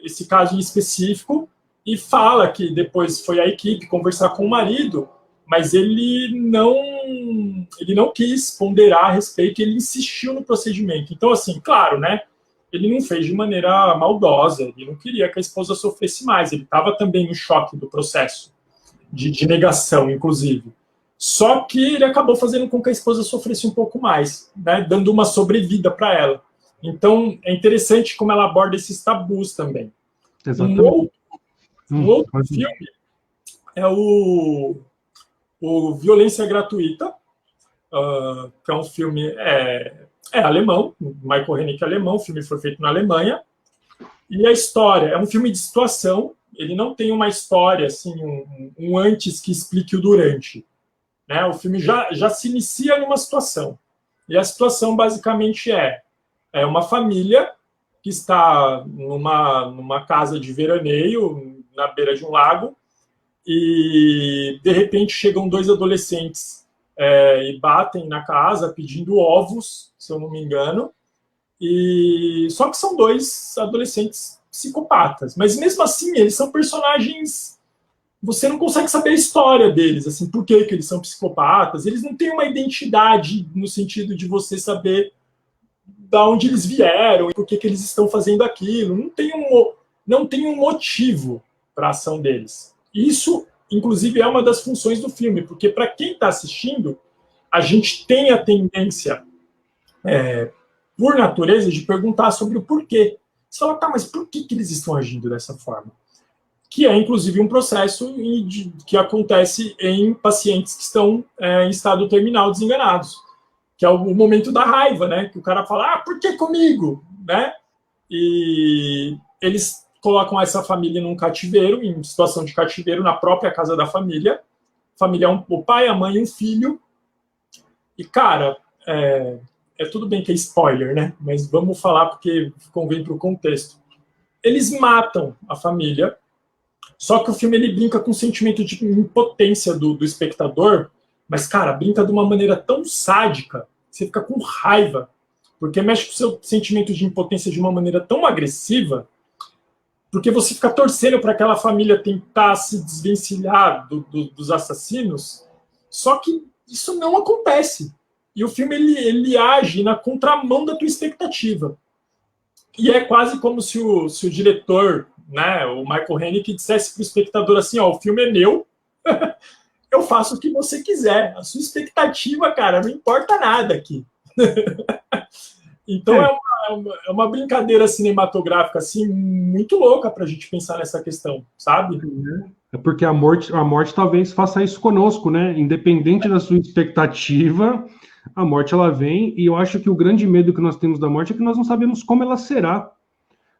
esse caso em específico e fala que depois foi a equipe conversar com o marido, mas ele não quis ponderar a respeito, ele insistiu no procedimento. Então, assim, claro, né? Ele não fez de maneira maldosa, ele não queria que a esposa sofresse mais, ele estava também no choque do processo, de negação, inclusive. Só que ele acabou fazendo com que a esposa sofresse um pouco mais, né, dando uma sobrevida para ela. Então, é interessante como ela aborda esses tabus também. Exatamente. Um outro filme é o Violência Gratuita, que é um filme alemão, Michael Haneke é alemão, o filme foi feito na Alemanha, e a história é um filme de situação, ele não tem uma história, assim, um antes que explique o durante. Né? O filme já se inicia numa situação. E a situação, basicamente, é uma família que está numa casa de veraneio, na beira de um lago, e, de repente, chegam 2 adolescentes e batem na casa pedindo ovos, se eu não me engano, só que são 2 adolescentes psicopatas. Mas, mesmo assim, eles são personagens... Você não consegue saber a história deles, assim, por que eles são psicopatas. Eles não têm uma identidade no sentido de você saber de onde eles vieram e por que eles estão fazendo aquilo. Não tem um motivo para a ação deles. Isso, inclusive, é uma das funções do filme, porque para quem está assistindo, a gente tem a tendência, por natureza, de perguntar sobre o porquê. Você fala, tá, mas por que eles estão agindo dessa forma? Que é, inclusive, um processo que acontece em pacientes que estão em estado terminal desenganados, que é o momento da raiva, né? Que o cara fala, por que comigo? Né? E eles colocam essa família num cativeiro, em situação de cativeiro, na própria casa da família. A família é o pai, a mãe e um filho. E, cara, tudo bem que é spoiler, né? Mas vamos falar porque convém para o contexto. Eles matam a família. Só que o filme ele brinca com o sentimento de impotência do espectador, mas, cara, brinca de uma maneira tão sádica, você fica com raiva, porque mexe com o seu sentimento de impotência de uma maneira tão agressiva, porque você fica torcendo para aquela família tentar se desvencilhar dos assassinos, só que isso não acontece. E o filme ele age na contramão da tua expectativa. E é quase como se o diretor, né, o Michael Haneke, dissesse para o espectador assim, o filme é meu, eu faço o que você quiser. A sua expectativa, cara, não importa nada aqui. Então é uma brincadeira cinematográfica assim muito louca para a gente pensar nessa questão, sabe? É porque a morte talvez faça isso conosco, né? Independente da sua expectativa, a morte ela vem, e eu acho que o grande medo que nós temos da morte é que nós não sabemos como ela será,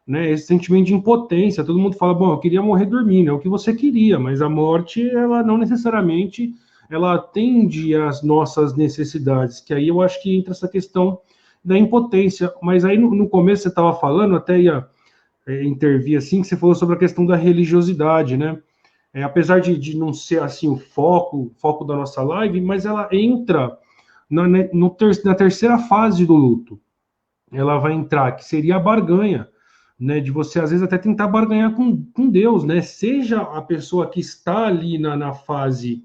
né? Esse sentimento de impotência. Todo mundo fala, bom, eu queria morrer dormindo, é o que você queria, mas a morte, ela não necessariamente ela atende às nossas necessidades, que aí eu acho que entra essa questão da impotência. Mas aí no começo você estava falando, até ia intervir assim, que você falou sobre a questão da religiosidade, né? Apesar de não ser assim o foco da nossa live, mas ela entra na terceira fase do luto. Ela vai entrar, que seria a barganha, né? De você, às vezes, até tentar barganhar com Deus, né? Seja a pessoa que está ali na fase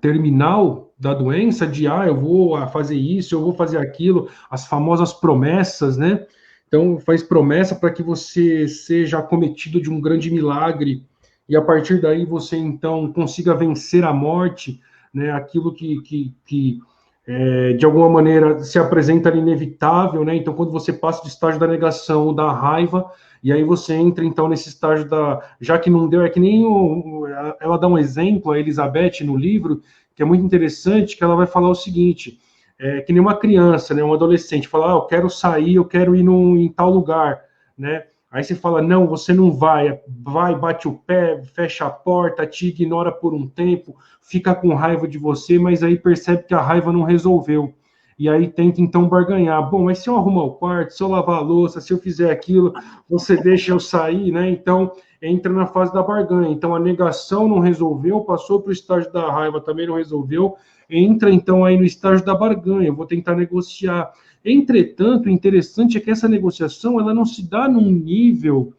terminal da doença, de eu vou fazer isso, eu vou fazer aquilo, as famosas promessas, né? Então, faz promessa para que você seja acometido de um grande milagre, e a partir daí você, então, consiga vencer a morte, né? Aquilo que de alguma maneira se apresenta inevitável, né? Então, quando você passa do estágio da negação, da raiva, e aí você entra, então, nesse estágio já que não deu, é que nem ela dá um exemplo, a Elizabeth, no livro, que é muito interessante, que ela vai falar o seguinte, que nem uma criança, né, um adolescente, fala, eu quero sair, eu quero ir em tal lugar, né? Aí você fala, não, você não vai, bate o pé, fecha a porta, te ignora por um tempo, fica com raiva de você, mas aí percebe que a raiva não resolveu. E aí tenta então barganhar. Bom, mas se eu arrumar o quarto, se eu lavar a louça, se eu fizer aquilo, você deixa eu sair, né? Então entra na fase da barganha. Então a negação não resolveu, passou para o estágio da raiva, também não resolveu, entra então aí no estágio da barganha. Eu vou tentar negociar. Entretanto, o interessante é que essa negociação ela não se dá num nível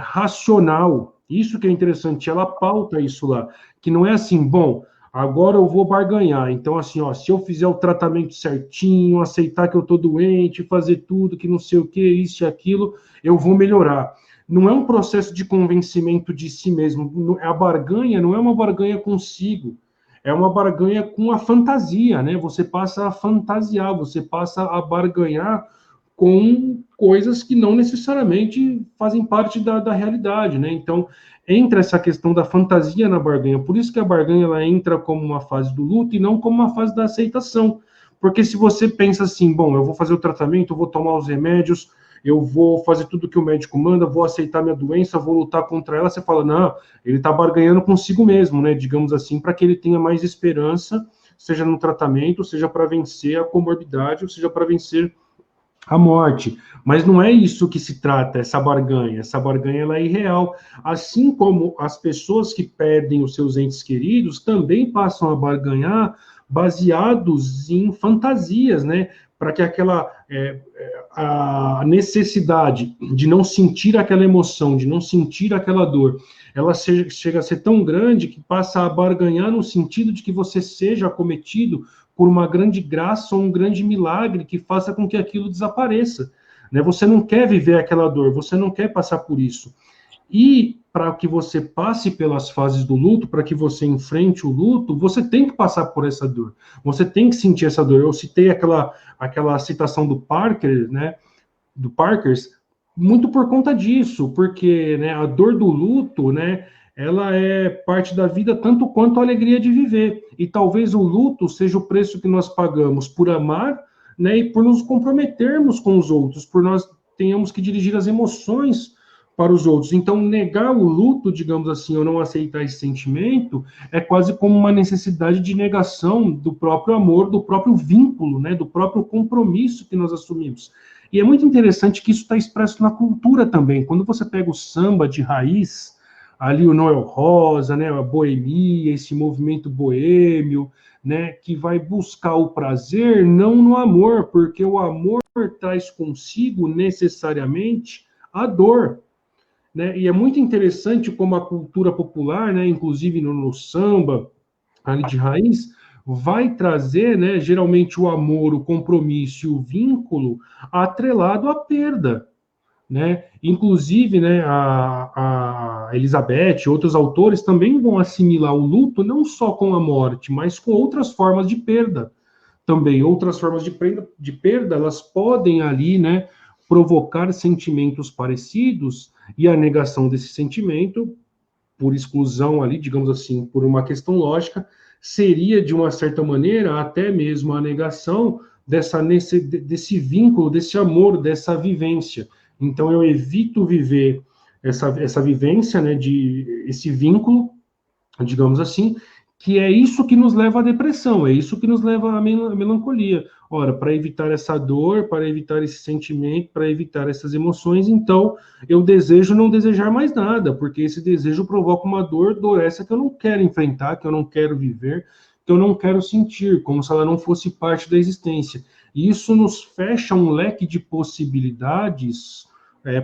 racional. Isso que é interessante, ela pauta isso lá, que não é assim, bom, agora eu vou barganhar. Então, assim, ó, se eu fizer o tratamento certinho, aceitar que eu tô doente, fazer tudo, que não sei o que, isso e aquilo, eu vou melhorar. Não é um processo de convencimento de si mesmo. A barganha não é uma barganha consigo, é uma barganha com a fantasia, né? Você passa a fantasiar, você passa a barganhar com coisas que não necessariamente fazem parte da realidade, né? Então, entra essa questão da fantasia na barganha. Por isso que a barganha ela entra como uma fase do luto e não como uma fase da aceitação. Porque se você pensa assim, bom, eu vou fazer o tratamento, eu vou tomar os remédios, eu vou fazer tudo que o médico manda, vou aceitar minha doença, vou lutar contra ela, você fala, não, ele está barganhando consigo mesmo, né? Digamos assim, para que ele tenha mais esperança, seja no tratamento, seja para vencer a comorbidade, ou seja para vencer a morte. Mas não é isso que se trata, essa barganha. Essa barganha ela é irreal. Assim como as pessoas que perdem os seus entes queridos também passam a barganhar baseados em fantasias, né? Para que a necessidade de não sentir aquela emoção, de não sentir aquela dor, ela chega a ser tão grande que passa a barganhar no sentido de que você seja acometido por uma grande graça ou um grande milagre que faça com que aquilo desapareça. Né? Você não quer viver aquela dor, você não quer passar por isso. E para que você passe pelas fases do luto, para que você enfrente o luto, você tem que passar por essa dor. Você tem que sentir essa dor. Eu citei aquela citação do Parker, né? Do Parkers, muito por conta disso, porque né, a dor do luto, né? Ela é parte da vida tanto quanto a alegria de viver. E talvez o luto seja o preço que nós pagamos por amar, né, e por nos comprometermos com os outros, por nós tenhamos que dirigir as emoções para os outros. Então, negar o luto, digamos assim, ou não aceitar esse sentimento, é quase como uma necessidade de negação do próprio amor, do próprio vínculo, né, do próprio compromisso que nós assumimos. E é muito interessante que isso está expresso na cultura também. Quando você pega o samba de raiz, ali o Noel Rosa, né, a boemia, esse movimento boêmio, né, que vai buscar o prazer não no amor, porque o amor traz consigo necessariamente a dor, né? E é muito interessante como a cultura popular, né, inclusive no samba, ali de raiz, vai trazer, né, geralmente o amor, o compromisso e o vínculo atrelado à perda. Né? Inclusive, né, a Elizabeth e outros autores também vão assimilar o luto não só com a morte, mas com outras formas de perda. também outras formas de perda, elas podem ali, né, provocar sentimentos parecidos, e a negação desse sentimento, por exclusão ali, digamos assim, por uma questão lógica, seria, de uma certa maneira, até mesmo a negação desse vínculo, desse amor, dessa vivência. Então, eu evito viver essa vivência, né, esse vínculo, digamos assim, que é isso que nos leva à depressão, é isso que nos leva à melancolia. Ora, para evitar essa dor, para evitar esse sentimento, para evitar essas emoções, então eu desejo não desejar mais nada, porque esse desejo provoca uma dor essa que eu não quero enfrentar, que eu não quero viver, que eu não quero sentir, como se ela não fosse parte da existência. E isso nos fecha um leque de possibilidades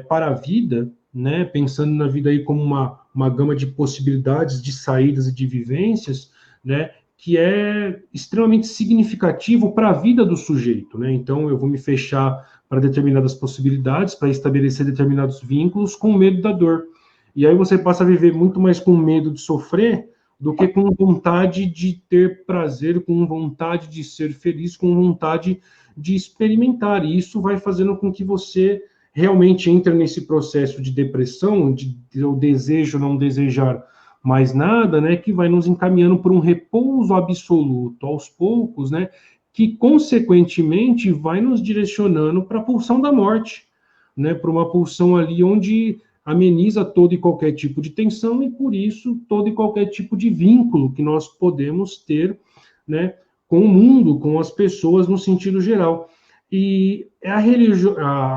para a vida, né, pensando na vida aí como uma gama de possibilidades, de saídas e de vivências, né, que é extremamente significativo para a vida do sujeito, né? Então eu vou me fechar para determinadas possibilidades, para estabelecer determinados vínculos com medo da dor. E aí você passa a viver muito mais com medo de sofrer do que com vontade de ter prazer, com vontade de ser feliz, com vontade de experimentar. E isso vai fazendo com que você realmente entra nesse processo de depressão, de o desejo não desejar mais nada, né, que vai nos encaminhando por um repouso absoluto, aos poucos, né, que consequentemente vai nos direcionando para a pulsão da morte, né, para uma pulsão ali onde ameniza todo e qualquer tipo de tensão e, por isso, todo e qualquer tipo de vínculo que nós podemos ter, né, com o mundo, com as pessoas no sentido geral. E a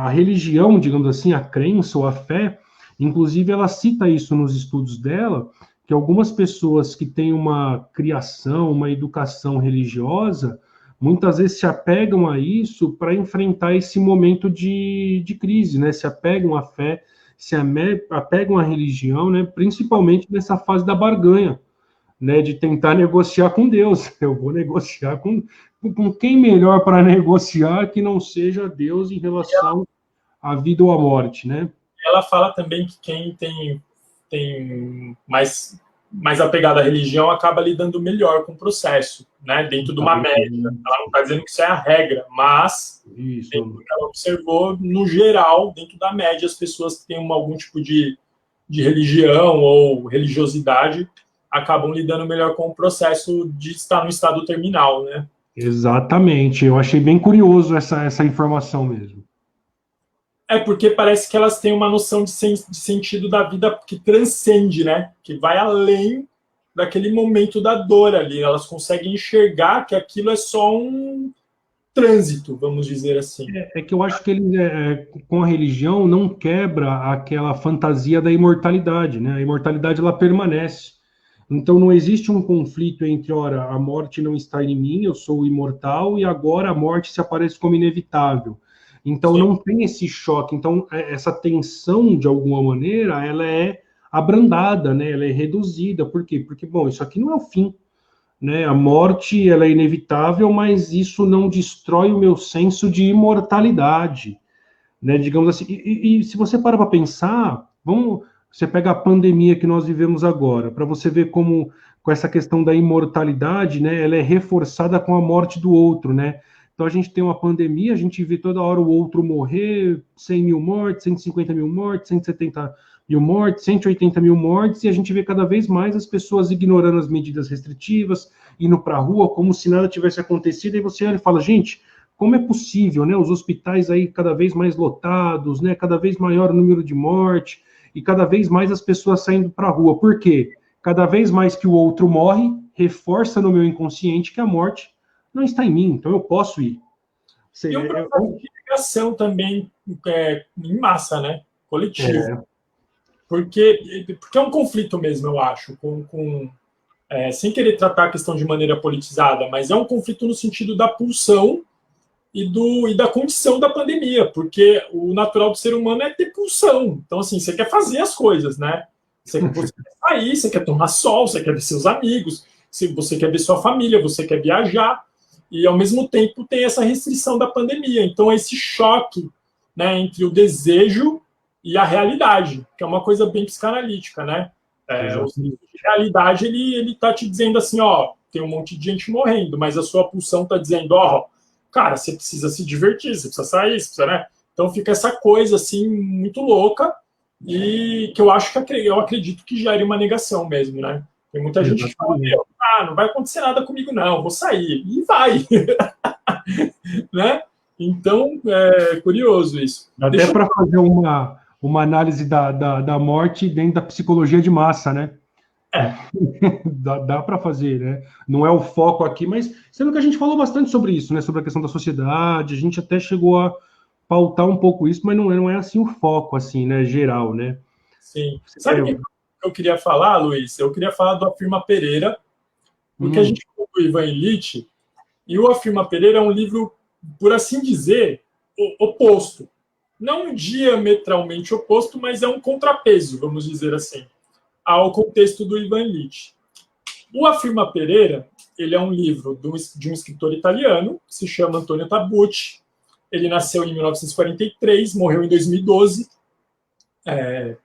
religião, digamos assim, a crença ou a fé, inclusive ela cita isso nos estudos dela, que algumas pessoas que têm uma criação, uma educação religiosa, muitas vezes se apegam a isso para enfrentar esse momento de crise, né? Se apegam à fé, se apegam à religião, né? Principalmente nessa fase da barganha, né, de tentar negociar com Deus. Eu vou negociar com quem melhor para negociar que não seja Deus em relação à vida ou à morte, né? Ela fala também que quem tem mais apegado à religião acaba lidando melhor com o processo, né, dentro de uma média. Ela não está dizendo que isso é a regra, mas dentro do que ela observou, no geral, dentro da média, as pessoas que têm algum tipo de religião ou religiosidade acabam lidando melhor com o processo de estar no estado terminal, né? Exatamente. Eu achei bem curioso essa informação mesmo. É porque parece que elas têm uma noção de sentido da vida que transcende, né? Que vai além daquele momento da dor ali. Elas conseguem enxergar que aquilo é só um trânsito, vamos dizer assim. É que eu acho que ele, com a religião, não quebra aquela fantasia da imortalidade, né? A imortalidade, ela permanece. Então, não existe um conflito entre, ora, a morte não está em mim, eu sou imortal, e agora a morte se aparece como inevitável. Então, não tem esse choque. Então, essa tensão, de alguma maneira, ela é abrandada, né? Ela é reduzida. Por quê? Porque, bom, isso aqui não é o fim, né? A morte, ela é inevitável, mas isso não destrói o meu senso de imortalidade, né? Digamos assim. E se você para pensar, você pega a pandemia que nós vivemos agora, para você ver como com essa questão da imortalidade, né? Ela é reforçada com a morte do outro, né? Então a gente tem uma pandemia, a gente vê toda hora o outro morrer, 100 mil mortes, 150 mil mortes, 170 mil mortes, 180 mil mortes, e a gente vê cada vez mais as pessoas ignorando as medidas restritivas, indo para a rua como se nada tivesse acontecido, e você olha e fala, gente, como é possível, né? Os hospitais aí cada vez mais lotados, né? Cada vez maior o número de morte, e cada vez mais as pessoas saindo para a rua. Por quê? Cada vez mais que o outro morre, reforça no meu inconsciente que a morte não está em mim, então eu posso ir. E o processo de ligação também em massa, né? Coletivo. Porque é um conflito mesmo, eu acho, sem querer tratar a questão de maneira politizada, mas é um conflito no sentido da pulsão e da condição da pandemia, porque o natural do ser humano é ter pulsão. Então, assim, você quer fazer as coisas, né? Você quer sair, você quer tomar sol, você quer ver seus amigos, você quer ver sua família, você quer viajar, e ao mesmo tempo tem essa restrição da pandemia. Então, esse choque, né, entre o desejo e a realidade, que é uma coisa bem psicanalítica, né? O realidade, ele tá te dizendo assim, ó, tem um monte de gente morrendo, mas a sua pulsão está dizendo, ó, cara, você precisa se divertir, você precisa sair, você precisa, né? Então fica essa coisa, assim, muito louca, e que eu acho que eu acredito que gere uma negação mesmo, né? Tem muita gente que fala, meu, não vai acontecer nada comigo, não, vou sair. E vai. Né? Então, é curioso isso. Até para fazer uma análise da morte dentro da psicologia de massa, né? Dá para fazer, né? Não é o foco aqui, mas sendo que a gente falou bastante sobre isso, né? Sobre a questão da sociedade, a gente até chegou a pautar um pouco isso, mas não é assim o foco, assim, né? Geral, né? Sim. Sabe o que eu queria falar, Luiz? Eu queria falar do Afirma Pereira, porque a gente falou do Ivan Illich, e o Afirma Pereira é um livro, por assim dizer, oposto. Não diametralmente oposto, mas é um contrapeso, vamos dizer assim, ao contexto do Ivan Illich. O Afirma Pereira, ele é um livro de um escritor italiano, que se chama Antonio Tabucchi. Ele nasceu em 1943, morreu em 2012,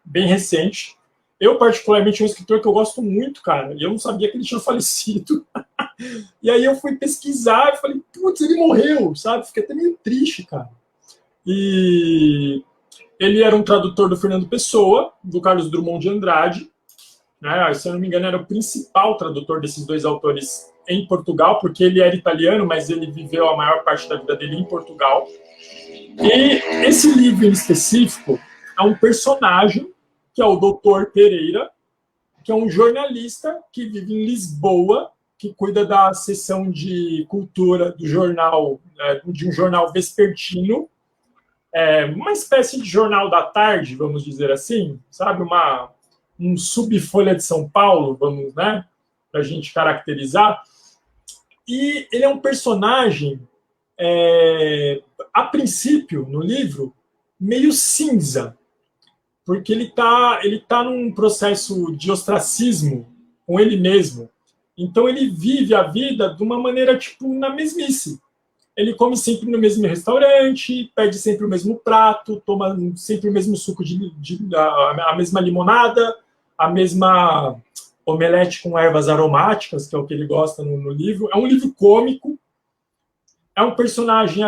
bem recente. Eu, particularmente, é um escritor que eu gosto muito, cara, e eu não sabia que ele tinha falecido. E aí eu fui pesquisar e falei, putz, ele morreu, sabe? Fiquei até meio triste, cara. E ele era um tradutor do Fernando Pessoa, do Carlos Drummond de Andrade, né? Se eu não me engano, era o principal tradutor desses dois autores em Portugal, porque ele era italiano, mas ele viveu a maior parte da vida dele em Portugal. E esse livro em específico é um personagem, que é o Dr. Pereira, que é um jornalista que vive em Lisboa, que cuida da seção de cultura do jornal, de um jornal vespertino, uma espécie de jornal da tarde, vamos dizer assim, sabe? Um subfolha de São Paulo, vamos, né? Para a gente caracterizar. E ele é um personagem, a princípio, no livro, meio cinza, porque ele tá num processo de ostracismo com ele mesmo. Então ele vive a vida de uma maneira, tipo, na mesmice. Ele come sempre no mesmo restaurante, pede sempre o mesmo prato, toma sempre o mesmo suco a mesma limonada, a mesma omelete com ervas aromáticas, que é o que ele gosta no livro. É um livro cômico, é um personagem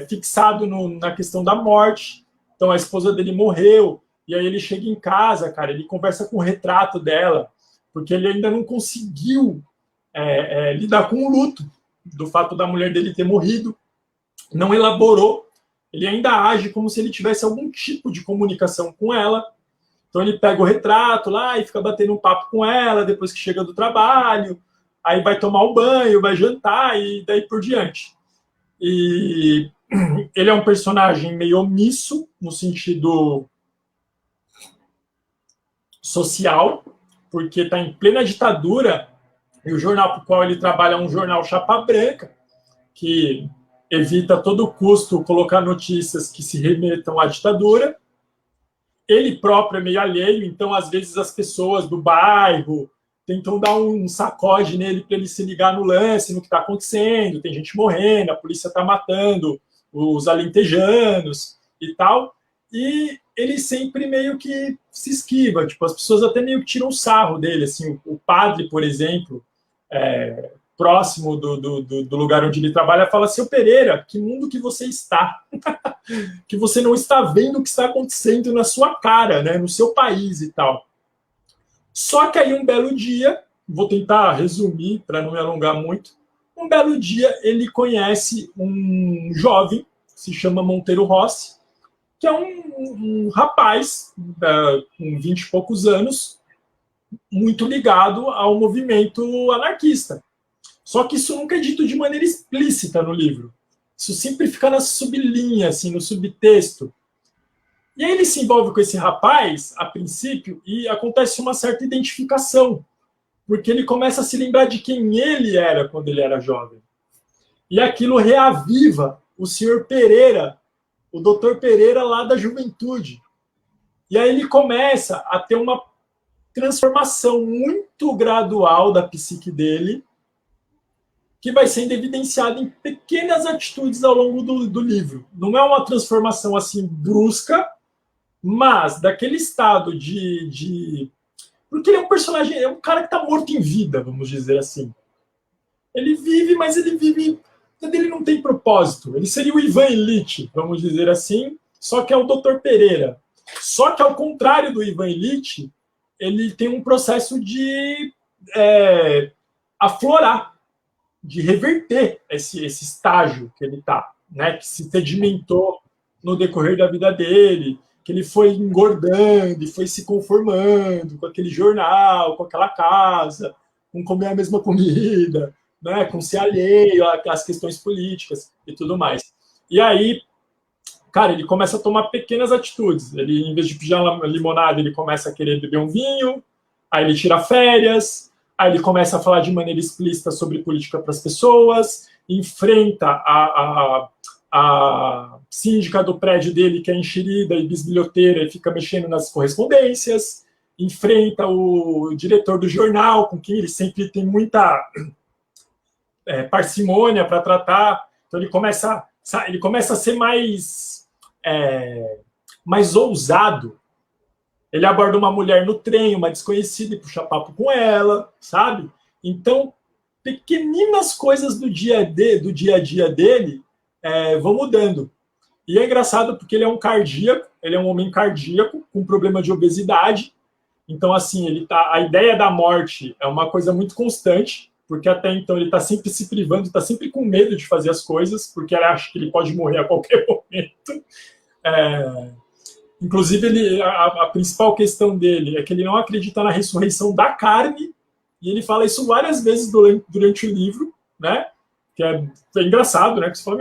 fixado na questão da morte. Então a esposa dele morreu, e aí ele chega em casa, cara, ele conversa com o retrato dela, porque ele ainda não conseguiu lidar com o luto do fato da mulher dele ter morrido, não elaborou, ele ainda age como se ele tivesse algum tipo de comunicação com ela. Então ele pega o retrato lá e fica batendo um papo com ela depois que chega do trabalho, aí vai tomar o banho, vai jantar e daí por diante. E ele é um personagem meio omisso no sentido social, porque está em plena ditadura, e o jornal para o qual ele trabalha é um jornal chapa branca, que evita a todo custo colocar notícias que se remetam à ditadura. Ele próprio é meio alheio, então às vezes as pessoas do bairro tentam dar um sacode nele para ele se ligar no lance, no que está acontecendo, tem gente morrendo, a polícia está matando os alentejanos e tal, e ele sempre meio que se esquiva, tipo, as pessoas até meio que tiram sarro dele, assim, o padre, por exemplo, próximo do lugar onde ele trabalha, fala, seu Pereira, que mundo que você está? Que você não está vendo o que está acontecendo na sua cara, né, no seu país e tal. Só que aí um belo dia, vou tentar resumir para não me alongar muito, um belo dia ele conhece um jovem, que se chama Monteiro Rossi, que é um rapaz com 20 e poucos anos, muito ligado ao movimento anarquista. Só que isso nunca é dito de maneira explícita no livro. Isso sempre fica na sublinha, assim, no subtexto. E aí ele se envolve com esse rapaz, a princípio, e acontece uma certa identificação, porque ele começa a se lembrar de quem ele era quando ele era jovem. E aquilo reaviva o senhor Pereira, o doutor Pereira lá da juventude. E aí ele começa a ter uma transformação muito gradual da psique dele, que vai sendo evidenciada em pequenas atitudes ao longo do livro. Não é uma transformação assim brusca, mas daquele estado de... Porque ele é um personagem, é um cara que está morto em vida, vamos dizer assim. Ele vive, mas ele não tem propósito. Ele seria o Ivan Illich, vamos dizer assim, só que é o Dr. Pereira. Só que, ao contrário do Ivan Illich, ele tem um processo de aflorar, de reverter esse estágio que ele está, né? Que se sedimentou no decorrer da vida dele, que ele foi engordando e foi se conformando com aquele jornal, com aquela casa, com comer a mesma comida, né? Com ser alheio às questões políticas e tudo mais. E aí, cara, ele começa a tomar pequenas atitudes. Ele, em vez de pedir uma limonada, ele começa a querer beber um vinho, aí ele tira férias, aí ele começa a falar de maneira explícita sobre política para as pessoas, enfrenta a síndica do prédio dele, que é enxerida e bisbilhoteira, e fica mexendo nas correspondências, enfrenta o diretor do jornal, com quem ele sempre tem muita parcimônia para tratar. Então ele começa a ser mais ousado. Ele aborda uma mulher no trem, uma desconhecida, e puxa papo com ela, sabe? Então, pequeninas coisas do dia a dia dele vão mudando. E é engraçado porque ele é um cardíaco, ele é um homem cardíaco com problema de obesidade. Então, assim, a ideia da morte é uma coisa muito constante, porque até então ele está sempre se privando, está sempre com medo de fazer as coisas, porque ele acha que ele pode morrer a qualquer momento. Inclusive, a principal questão dele é que ele não acredita na ressurreição da carne, e ele fala isso várias vezes durante o livro, né? Que é engraçado, né? Que você fala,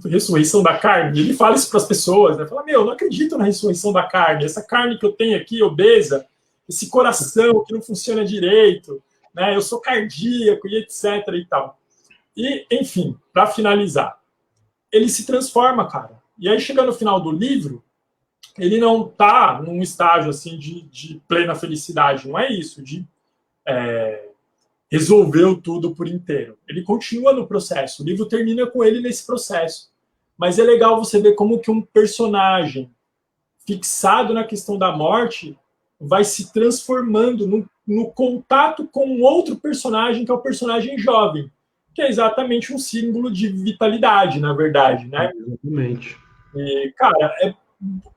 ressurreição da carne. E ele fala isso para as pessoas, né? Fala, eu não acredito na ressurreição da carne. Essa carne que eu tenho aqui, obesa, esse coração que não funciona direito, né? Eu sou cardíaco e etc. e tal. E, enfim, para finalizar, ele se transforma, cara. E aí, chegando no final do livro, ele não está num estágio assim de plena felicidade, não é isso, de resolveu tudo por inteiro. Ele continua no processo, o livro termina com ele nesse processo. Mas é legal você ver como que um personagem fixado na questão da morte vai se transformando no contato com um outro personagem, que é o personagem jovem, que é exatamente um símbolo de vitalidade, na verdade, né? Exatamente. E, cara,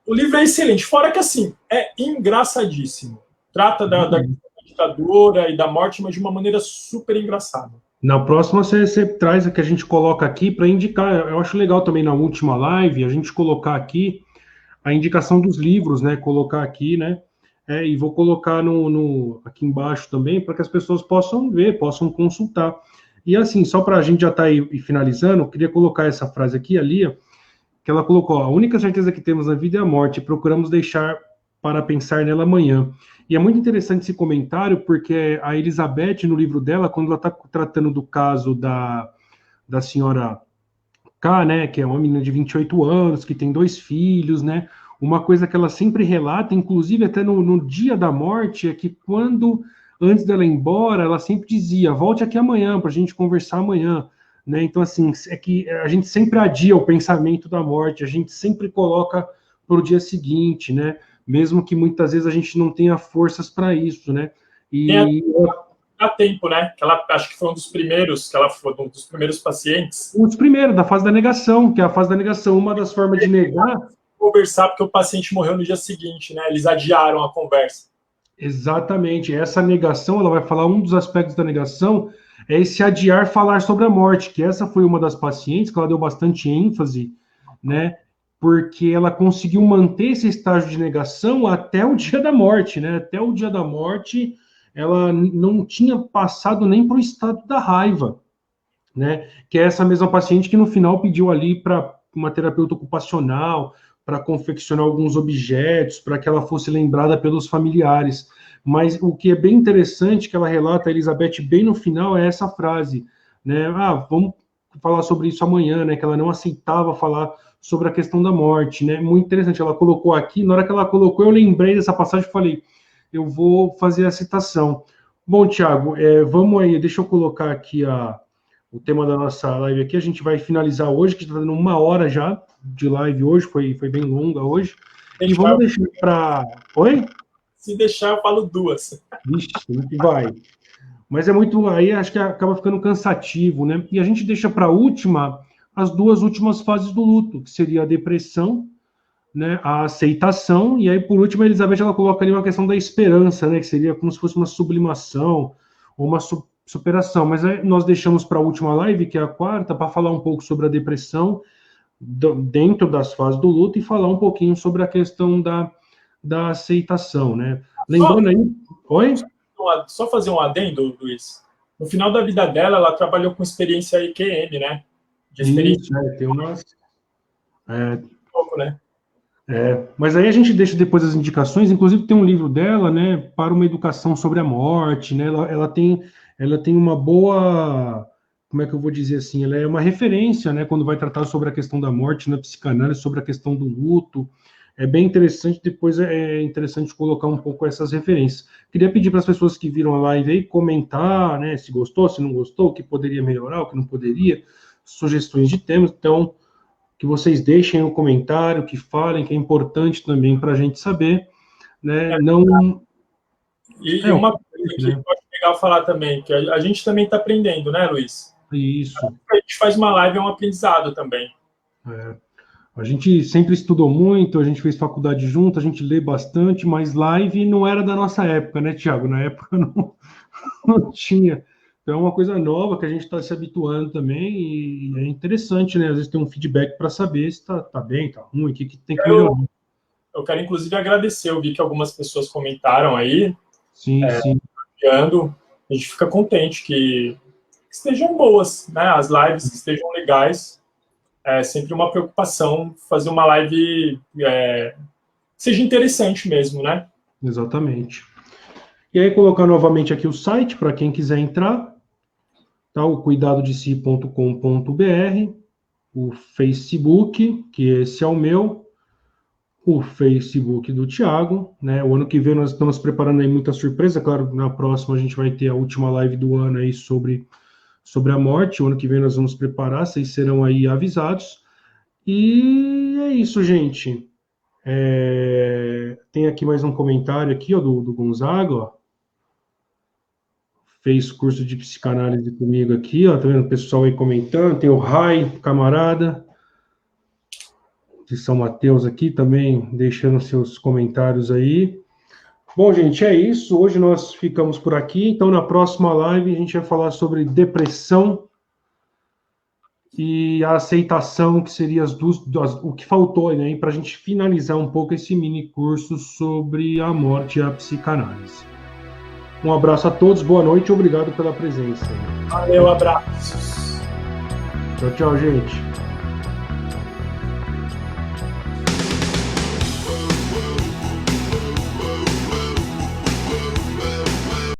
o livro é excelente, fora que, assim, é engraçadíssimo. Trata da ditadura e da morte, mas de uma maneira super engraçada. Na próxima você traz a que a gente coloca aqui para indicar. Eu acho legal também na última live a gente colocar aqui a indicação dos livros, né? Colocar aqui, né? E vou colocar aqui embaixo também para que as pessoas possam ver, possam consultar. E assim, só para a gente já estar aí finalizando, eu queria colocar essa frase aqui, a Lia, que ela colocou: a única certeza que temos na vida é a morte, procuramos deixar para pensar nela amanhã. E é muito interessante esse comentário, porque a Elizabeth, no livro dela, quando ela está tratando do caso da senhora K, né, que é uma menina de 28 anos, que tem 2 filhos, né, uma coisa que ela sempre relata, inclusive até no dia da morte, é que antes dela ir embora, ela sempre dizia, volte aqui amanhã, para a gente conversar amanhã, né, então assim, é que a gente sempre adia o pensamento da morte, a gente sempre coloca para o dia seguinte, né, mesmo que muitas vezes a gente não tenha forças para isso, né? E há tempo, né? Que ela acho que foi um dos primeiros, que ela foi um dos primeiros pacientes. Um dos primeiros, da fase da negação, que é a fase da negação, uma das formas de negar. Conversar porque o paciente morreu no dia seguinte, né? Eles adiaram a conversa. Exatamente. Essa negação, ela vai falar, um dos aspectos da negação é esse adiar falar sobre a morte, que essa foi uma das pacientes que ela deu bastante ênfase, né? Porque ela conseguiu manter esse estágio de negação até o dia da morte, né? Até o dia da morte, ela não tinha passado nem para o estado da raiva, né? Que é essa mesma paciente que no final pediu ali para uma terapeuta ocupacional, para confeccionar alguns objetos, para que ela fosse lembrada pelos familiares. Mas o que é bem interessante, que ela relata, a Elizabeth, bem no final, é essa frase, né? Vamos falar sobre isso amanhã, né? Que ela não aceitava falar sobre a questão da morte, né? Muito interessante, ela colocou aqui, na hora que ela colocou, eu lembrei dessa passagem e falei, eu vou fazer a citação. Bom, Tiago, vamos aí, deixa eu colocar aqui o tema da nossa live aqui, a gente vai finalizar hoje, que está dando 1 hora já de live hoje, foi bem longa hoje, e vamos deixar para... Oi? Se deixar, eu falo 2. Vixe, a gente vai. Mas é muito, aí acho que acaba ficando cansativo, né? E a gente deixa para a última as duas últimas fases do luto, que seria a depressão, né, a aceitação, e aí por último a Elizabeth ela coloca ali uma questão da esperança, né, que seria como se fosse uma sublimação ou uma superação, mas aí nós deixamos para a última live, que é a quarta, para falar um pouco sobre a depressão dentro das fases do luto e falar um pouquinho sobre a questão da aceitação, né? Lembrando aí... Oi? Só fazer um adendo, Luiz. No final da vida dela, ela trabalhou com experiência IQM, né? De experiência. Isso, tem umas... pouco, né? Mas aí a gente deixa depois as indicações, inclusive tem um livro dela, né, para uma educação sobre a morte, né, ela tem uma boa, como é que eu vou dizer assim, ela é uma referência, né, quando vai tratar sobre a questão da morte na psicanálise, sobre a questão do luto, é bem interessante, depois é interessante colocar um pouco essas referências. Queria pedir para as pessoas que viram a live aí comentar, né, se gostou, se não gostou, o que poderia melhorar, o que não poderia, sugestões de temas, então que vocês deixem o comentário, que falem, que é importante também para a gente saber, né? Não. E uma coisa que eu acho legal falar também, que a gente também está aprendendo, né, Luiz? Isso. A gente faz uma live, é um aprendizado também. A gente sempre estudou muito, a gente fez faculdade junto, a gente lê bastante, mas live não era da nossa época, né, Thiago? Na época não tinha. Então é uma coisa nova que a gente está se habituando também e é interessante, né? Às vezes tem um feedback para saber se tá bem, tá ruim, o que tem que melhorar. Eu quero, inclusive, agradecer. Eu vi que algumas pessoas comentaram aí. Sim. A gente fica contente que estejam boas, né? As lives que estejam legais. É sempre uma preocupação fazer uma live que seja interessante mesmo, né? Exatamente. E aí, colocar novamente aqui o site para quem quiser entrar, tá? O cuidadodesi.com.br, o Facebook, que esse é o meu, o Facebook do Thiago, né? O ano que vem nós estamos preparando aí muita surpresa, claro, na próxima a gente vai ter a última live do ano aí sobre a morte, o ano que vem nós vamos preparar, vocês serão aí avisados. E é isso, gente. Tem aqui mais um comentário aqui, ó, do Gonzaga, ó. Fez curso de psicanálise comigo aqui, ó, tá vendo o pessoal aí comentando, tem o Rai, camarada, de São Mateus aqui também, deixando seus comentários aí. Bom, gente, é isso, hoje nós ficamos por aqui, então na próxima live a gente vai falar sobre depressão e a aceitação, que seria o que faltou, né, para a gente finalizar um pouco esse mini curso sobre a morte e a psicanálise. Um abraço a todos, boa noite e obrigado pela presença. Valeu, abraços. Tchau, gente.